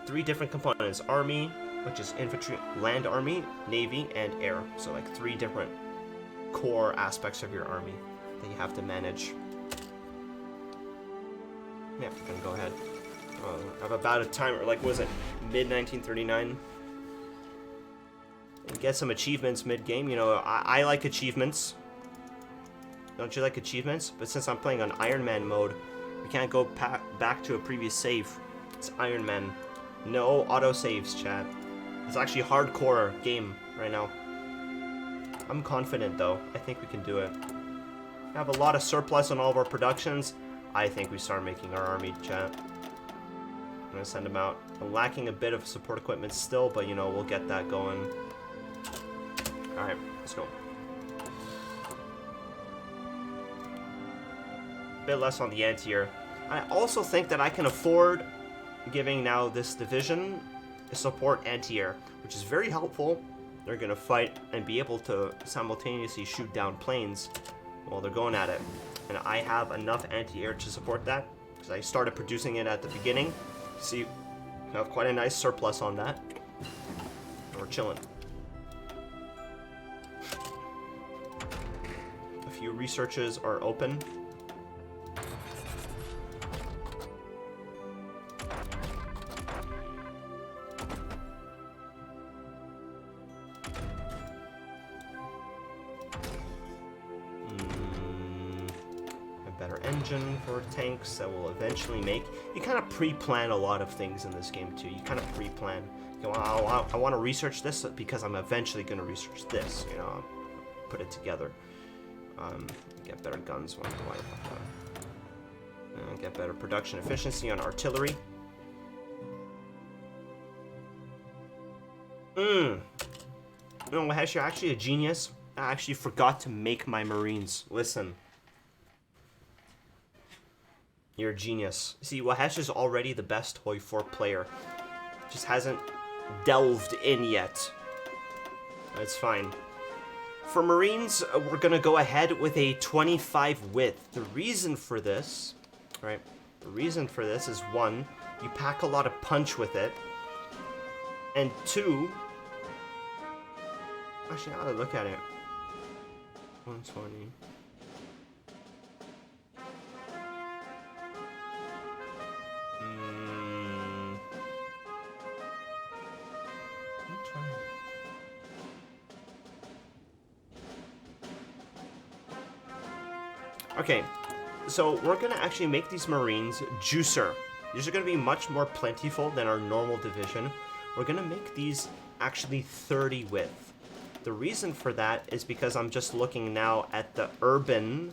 3 different components. Army, which is infantry, land army, Navy, and air. So like 3 different core aspects of your army that you have to manage. Yeah, we're going to go ahead. I have about a timer, like, was it mid-1939? And get some achievements mid-game. You know, I like achievements. Don't you like achievements? But since I'm playing on Iron Man mode, we can't go back to a previous save. It's Iron Man. No auto-saves, chat. It's actually a hardcore game right now. I'm confident, though. I think we can do it. We have a lot of surplus on all of our productions. I think we start making our army, chat. I'm gonna send them out. I'm lacking a bit of support equipment still, but, you know, we'll get that going. Alright, let's go. A bit less on the anti-air. I also think that I can afford giving now this division a support anti-air, which is very helpful. They're going to fight and be able to simultaneously shoot down planes while they're going at it. And I have enough anti-air to support that, because I started producing it at the beginning. See, I have quite a nice surplus on that. And we're chilling. A few researches are open. For tanks that will eventually make. You kind of pre-plan a lot of things in this game too. You kind of pre-plan. You know, I want to research this because I'm eventually going to research this. You know, put it together. Get better guns. Get better production efficiency on artillery. You know, Mahesh, you're actually a genius. I actually forgot to make my Marines. Listen. You're a genius. See, Wahesh is already the best HOI4 player. Just hasn't delved in yet. It's fine. For Marines, we're going to go ahead with a 25 width. The reason for this, right? The reason for this is, 1, you pack a lot of punch with it. And 2, actually, now that I look at it, 120. Okay, so we're gonna actually make these Marines juicer. These are gonna be much more plentiful than our normal division. We're gonna make these actually 30 width. The reason for that is because I'm just looking now at the urban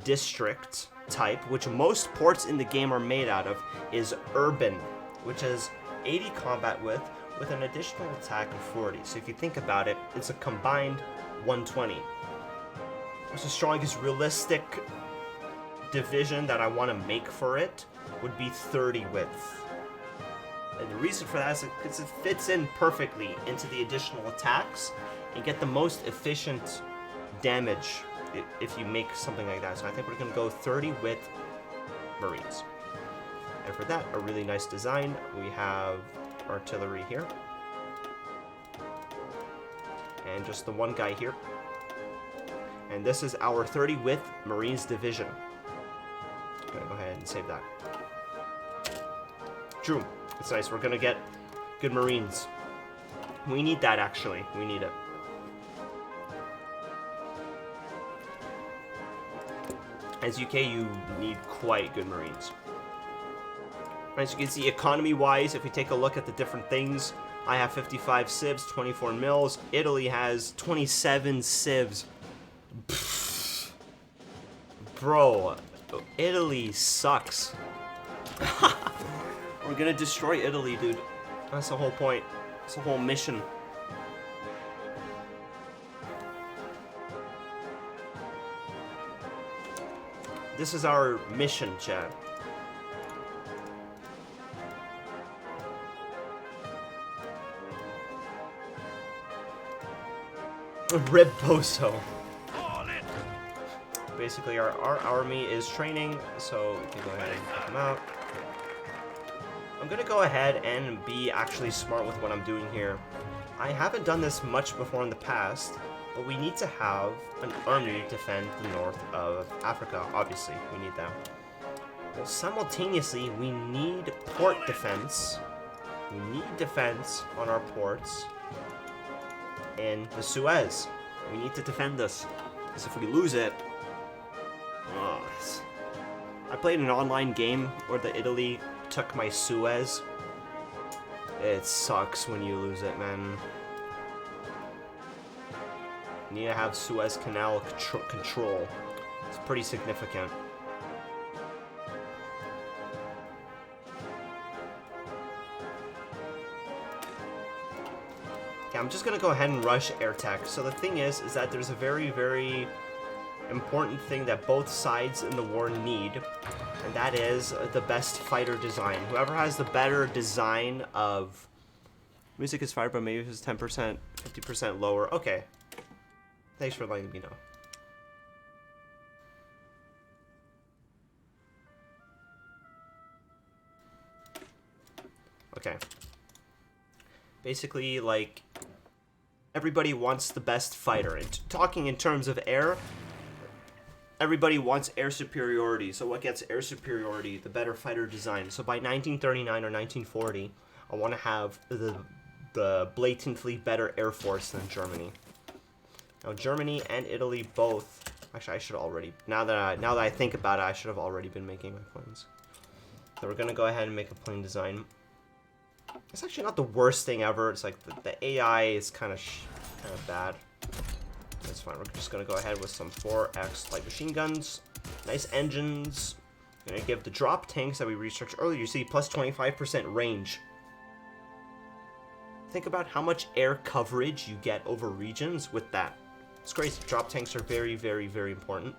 district type, which most ports in the game are made out of, is urban, which is 80 combat width with an additional attack of 40. So if you think about it, it's a combined 120. So the strongest realistic division that I want to make for it would be 30 width. And the reason for that is because it fits in perfectly into the additional attacks and get the most efficient damage if you make something like that. So I think we're going to go 30 width Marines. And for that, a really nice design, we have artillery here. And just the one guy here. And this is our 30 width Marines division. I'm gonna go ahead and save that. True. It's nice. We're gonna get good Marines. We need that, actually. We need it. As UK, you need quite good Marines. As you can see, economy-wise, if we take a look at the different things, I have 55 civs, 24 mils. Italy has 27 civs. Pfft. Bro, Italy sucks. We're gonna destroy Italy, dude. That's the whole point. That's the whole mission. This is our mission, Chad. Rib Boso. Basically, our army is training, so we can go ahead and pick them out. I'm gonna go ahead and be actually smart with what I'm doing here. I haven't done this much before in the past, but we need to have an army defend the north of Africa. Obviously, we need that. Well, simultaneously, we need port defense. We need defense on our ports in the Suez. We need to defend this, because if we lose it, I played an online game where the Italy took my Suez. It sucks when you lose it, man. You need to have Suez Canal control. It's pretty significant. Okay, I'm just gonna go ahead and rush air tech. So the thing is that there's a very, very important thing that both sides in the war need, and that is the best fighter design. Whoever has the better design of music is fired, but maybe it's 10%, 50% lower. Okay. Thanks for letting me know. Okay. Basically, like, everybody wants the best fighter. And talking in terms of air, everybody wants air superiority. So what gets air superiority? The better fighter design. So by 1939 or 1940, I want to have the blatantly better air force than Germany. Now Germany and Italy both. Actually, I should already. Now that I think about it, I should have already been making my planes. So we're gonna go ahead and make a plane design. It's actually not the worst thing ever. It's like the AI is kind of bad. That's fine. We're just gonna go ahead with some 4X light machine guns. Nice engines. Gonna give the drop tanks that we researched earlier. You see, plus 25% range. Think about how much air coverage you get over regions with that. It's crazy. Drop tanks are very, very, very important.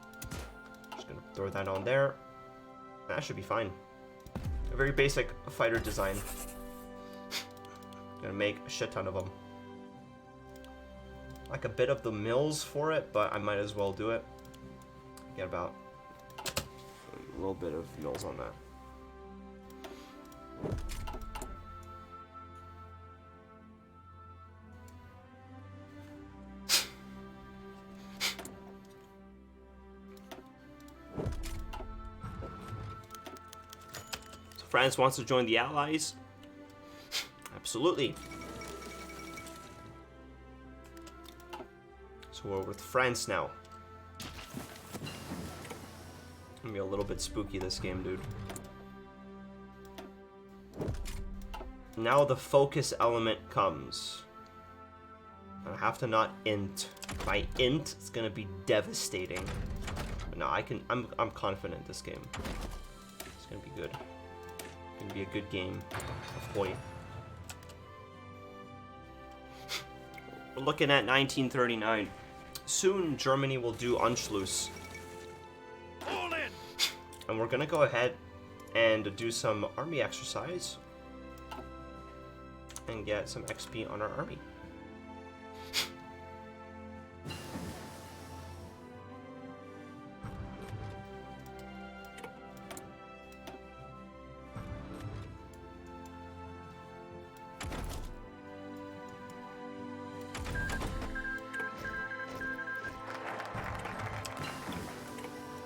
Just gonna throw that on there. That should be fine. A very basic fighter design. Gonna make a shit ton of them. Like a bit of the mills for it, but I might as well do it. Get about a little bit of mills on that. So France wants to join the Allies? Absolutely. So we're with France now. Gonna be a little bit spooky this game, dude. Now the focus element comes. I have to not int. If I int, it's gonna be devastating. But no, I'm confident this game. It's gonna be good. It's gonna be a good game of HOI. We're looking at 1939. Soon Germany will do Anschluss. All in. And we're gonna go ahead and do some army exercise and get some XP on our army.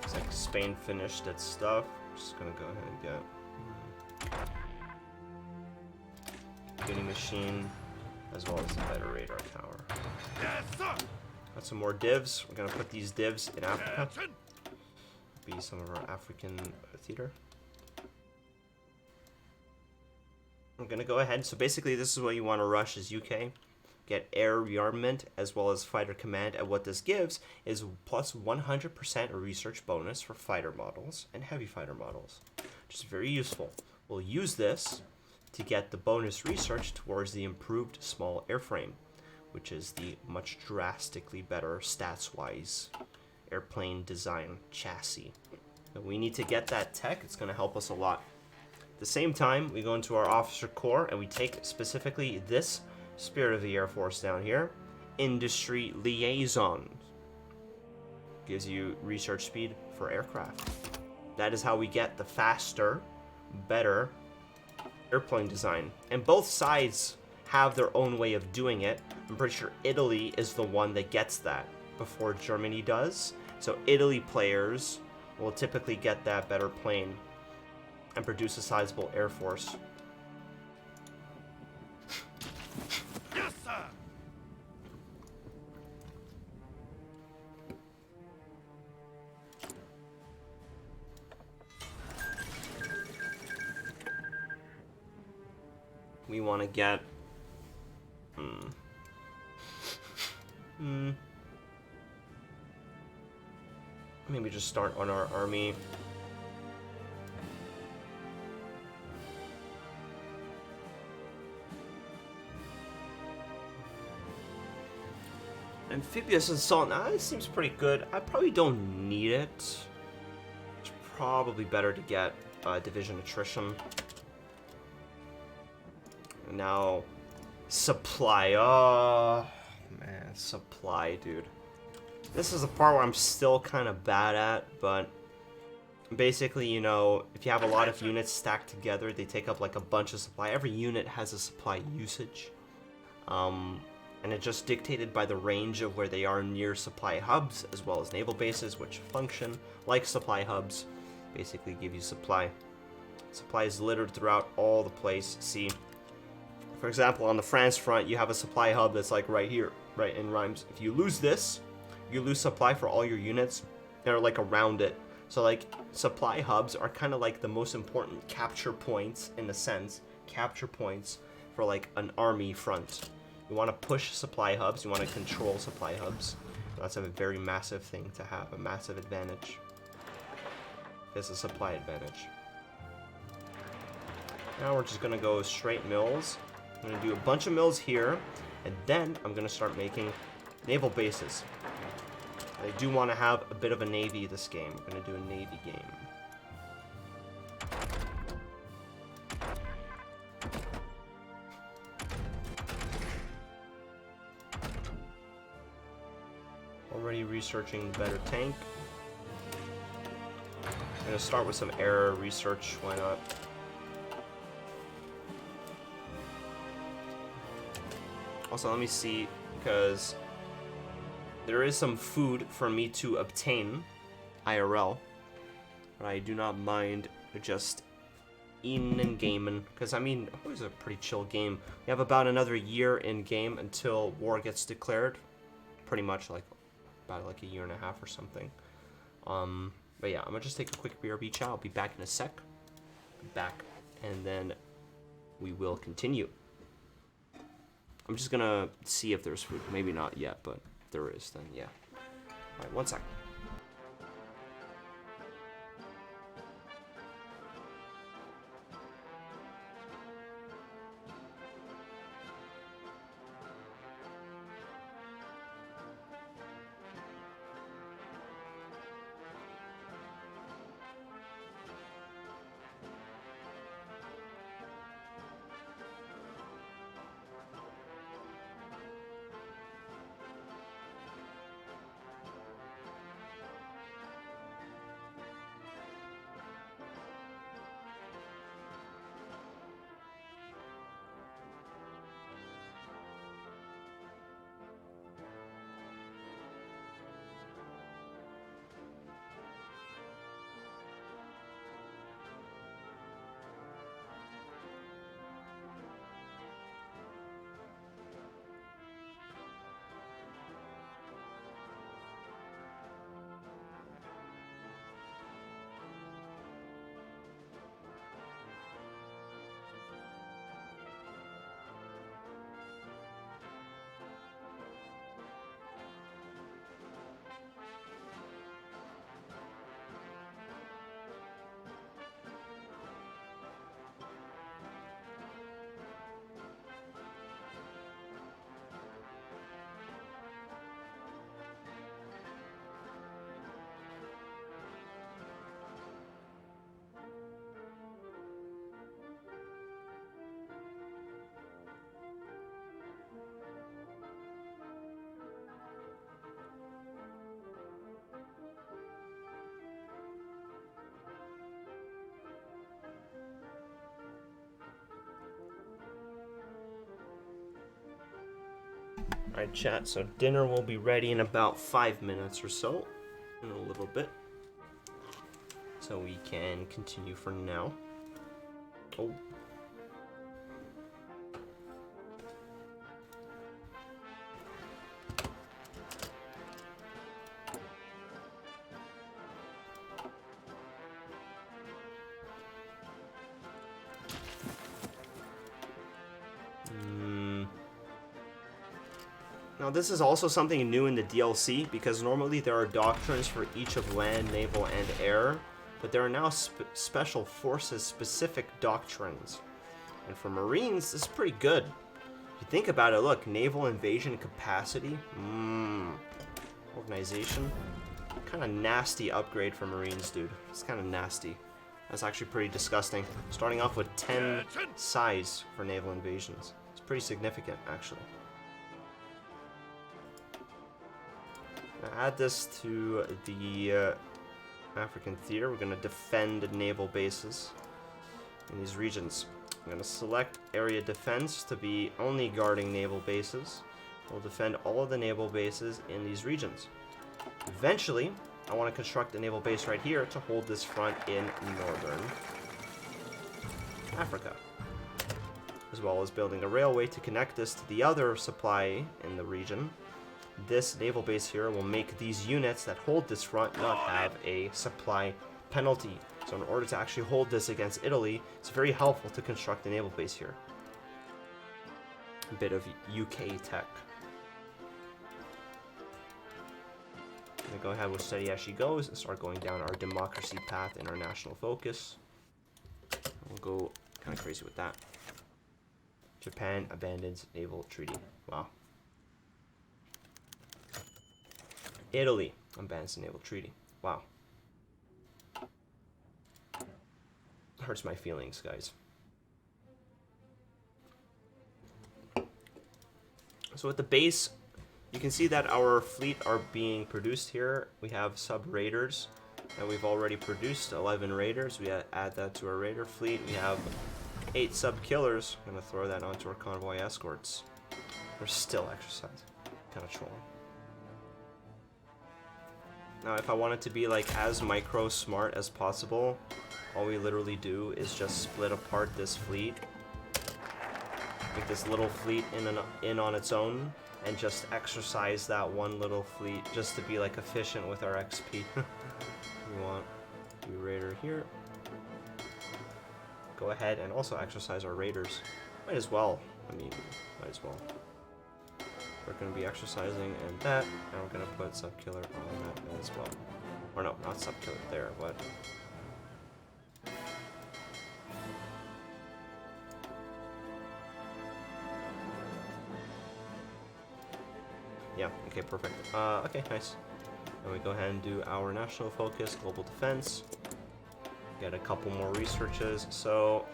It's like Spain finished its stuff. I'm just gonna go ahead and get Goody Machine, as well as the better radar tower. Yes, sir. Got some more divs. We're gonna put these divs in Africa. Be some of our African theater. I'm gonna go ahead. So basically, this is what you want to rush: is UK, get air rearmament as well as fighter command. And what this gives is plus 100% research bonus for fighter models and heavy fighter models, which is very useful. We'll use this to get the bonus research towards the improved small airframe, which is the much drastically better stats-wise airplane design chassis. And we need to get that tech. It's going to help us a lot. At the same time, we go into our officer corps and we take specifically this Spirit of the Air Force down here, Industry Liaison. Gives you research speed for aircraft. That is how we get the faster, better airplane design. And both sides have their own way of doing it. I'm pretty sure Italy is the one that gets that before Germany does. So Italy players will typically get that better plane and produce a sizable air force. Yes, sir. We want to get maybe just start on our army. Amphibious assault. Now this seems pretty good. I probably don't need it. It's probably better to get division attrition. Now, supply. Oh, man, supply, dude. This is the part where I'm still kind of bad at, but basically, you know, if you have a lot of units stacked together, they take up like a bunch of supply. Every unit has a supply usage. And it's just dictated by the range of where they are near supply hubs, as well as naval bases, which function like supply hubs, basically give you supply. Supply is littered throughout all the place. See, for example, on the France front, you have a supply hub that's like right here, right in Rhymes. If you lose this, you lose supply for all your units that are like around it. So like supply hubs are kind of like the most important capture points in a sense, capture points for like an army front. You want to push supply hubs, you want to control supply hubs. That's a very massive thing to have, a massive advantage. It's a supply advantage. Now we're just going to go straight mills. I'm going to do a bunch of mills here, and then I'm going to start making naval bases. I do want to have a bit of a navy this game. I'm going to do a navy game. Already researching the better tank. I'm going to start with some air research, why not? Also, let me see, because there is some food for me to obtain IRL, but I do not mind just eating and gaming, because I mean, it was a pretty chill game. We have about another year in game until war gets declared, pretty much like about like a year and a half or something. But yeah, I'm gonna just take a quick BRB chow. I'll be back in a sec. Be back, and then we will continue. I'm just gonna see if there's food. Maybe not yet, but if there is, then yeah. All right, 1 sec. Alright, chat, so dinner will be ready in about 5 minutes or so. In a little bit. So we can continue for now. Oh. Now this is also something new in the DLC, because normally there are doctrines for each of land, naval, and air, but there are now special forces specific doctrines. And for Marines, this is pretty good. If you think about it, look, naval invasion capacity, organization, kind of nasty upgrade for Marines, dude. It's kind of nasty. That's actually pretty disgusting. Starting off with 10 size for naval invasions. It's pretty significant, actually. Add this to the African theater. We're going to defend naval bases in these regions. I'm going to select area defense to be only guarding naval bases. We'll defend all of the naval bases in these regions. Eventually, I want to construct a naval base right here to hold this front in northern Africa, as well as building a railway to connect this to the other supply in the region. This naval base here will make these units that hold this front not have a supply penalty. So in order to actually hold this against Italy, it's very helpful to construct a naval base here. A bit of UK tech. I'm going to go ahead with Steady As She Goes and start going down our democracy path in our national focus. We'll go kind of crazy with that. Japan abandons naval treaty. Wow. Italy abandons the naval treaty. Wow. Hurts my feelings, guys. So at the base, you can see that our fleet are being produced here. We have sub-raiders that we've already produced, 11 raiders. We add that to our raider fleet. We have 8 sub-killers. I'm going to throw that onto our convoy escorts. They're still exercising. Kind of trolling. Now, if I want it to be like as micro smart as possible, all we literally do is just split apart this fleet, make this little fleet in on its own, and just exercise that one little fleet just to be like efficient with our XP. We want to do raider here. Go ahead and also exercise our raiders. Might as well. I mean, might as well. We're going to be exercising and that, and we're going to put Subkiller on that as well. Or no, not Subkiller there, but... Yeah, okay, perfect. Okay, nice. And we go ahead and do our national focus, global defense. Get a couple more researches. So,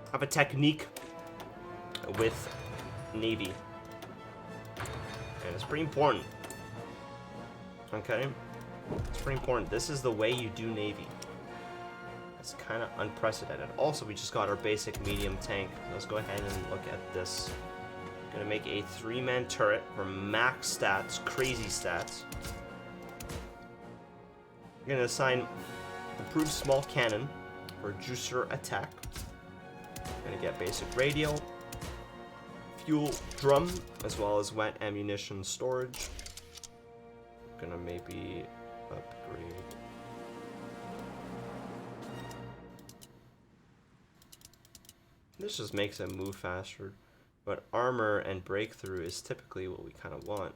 I have a technique with Navy. And it's pretty important. Okay? It's pretty important. This is the way you do Navy. It's kind of unprecedented. Also, we just got our basic medium tank. Let's go ahead and look at this. Gonna make a 3-man turret for max stats, crazy stats. We're gonna assign improved small cannon for juicer attack. Gonna get basic radio, fuel drum, as well as wet ammunition storage. Gonna maybe upgrade. This just makes it move faster. But armor and breakthrough is typically what we kind of want.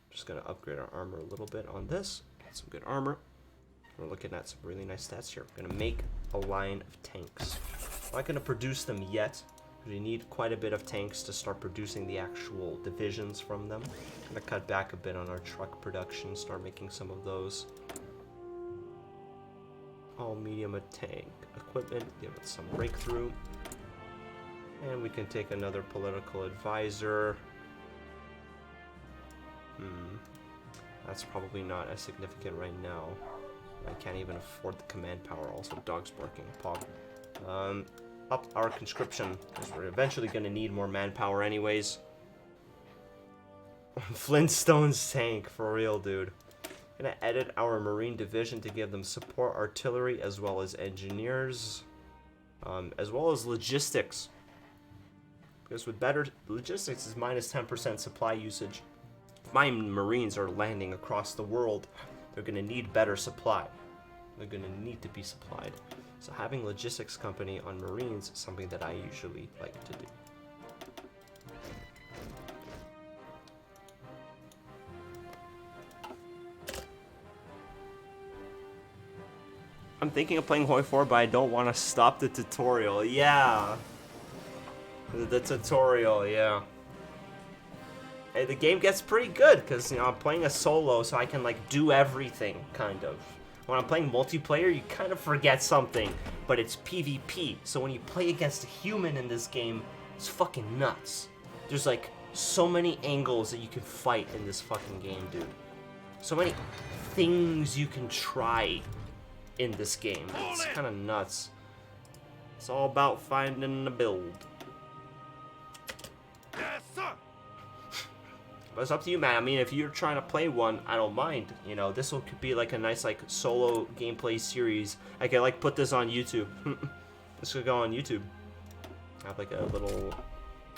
Just gonna upgrade our armor a little bit on this. Get some good armor. We're looking at some really nice stats here. We're gonna make a line of tanks. I'm not gonna produce them yet. We need quite a bit of tanks to start producing the actual divisions from them. I'm gonna cut back a bit on our truck production, start making some of those. All medium tank equipment, give it some breakthrough. And we can take another political advisor. That's probably not as significant right now. I can't even afford the command power. Also, dogs barking. Pog. Up our conscription, because we're eventually going to need more manpower anyways. Flintstones tank, for real, dude. Gonna edit our marine division to give them support artillery as well as engineers, as well as logistics. Because with better logistics is minus 10% supply usage. If my Marines are landing across the world, they're going to need better supply. They're going to need to be supplied. So having logistics company on Marines is something that I usually like to do. I'm thinking of playing HOI4, but I don't want to stop the tutorial. Yeah. The tutorial, yeah. Hey, the game gets pretty good because, you know, I'm playing a solo, so I can like do everything kind of. When I'm playing multiplayer, you kind of forget something, but it's PvP. So when you play against a human in this game, it's fucking nuts. There's like so many angles that you can fight in this fucking game, dude. So many things you can try in this game. It's kind of nuts. It's all about finding a build. But it's up to you, man. I mean, if you're trying to play one, I don't mind. You know, this could be like a nice like solo gameplay series. I could like put this on YouTube. This could go on YouTube. I have like a little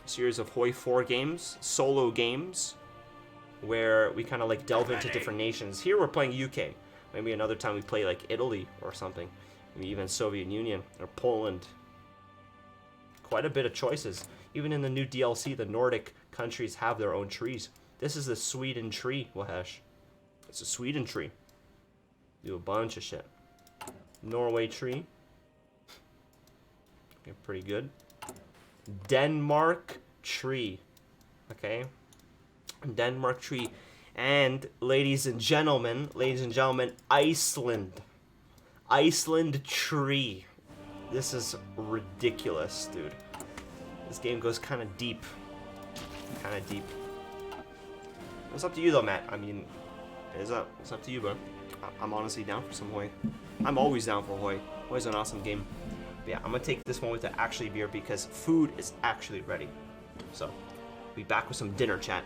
series of HOI4 games, solo games, where we kind of like delve into different nations. Here we're playing UK. Maybe another time we play like Italy or something. Maybe even Soviet Union or Poland. Quite a bit of choices. Even in the new DLC, the Nordic countries have their own trees. This is the Sweden tree, Wahesh. It's a Sweden tree. Do a bunch of shit. Norway tree. Okay, pretty good. Denmark tree. Okay. Denmark tree. And ladies and gentlemen, Iceland. Iceland tree. This is ridiculous, dude. This game goes kind of deep. Kind of deep. It's up to you though, Matt. I mean, it's up to you, bro. I'm honestly down for some HOI. I'm always down for HOI. HOI's an awesome game. But yeah, I'm gonna take this moment to actually beer because food is actually ready. So, be back with some dinner, chat.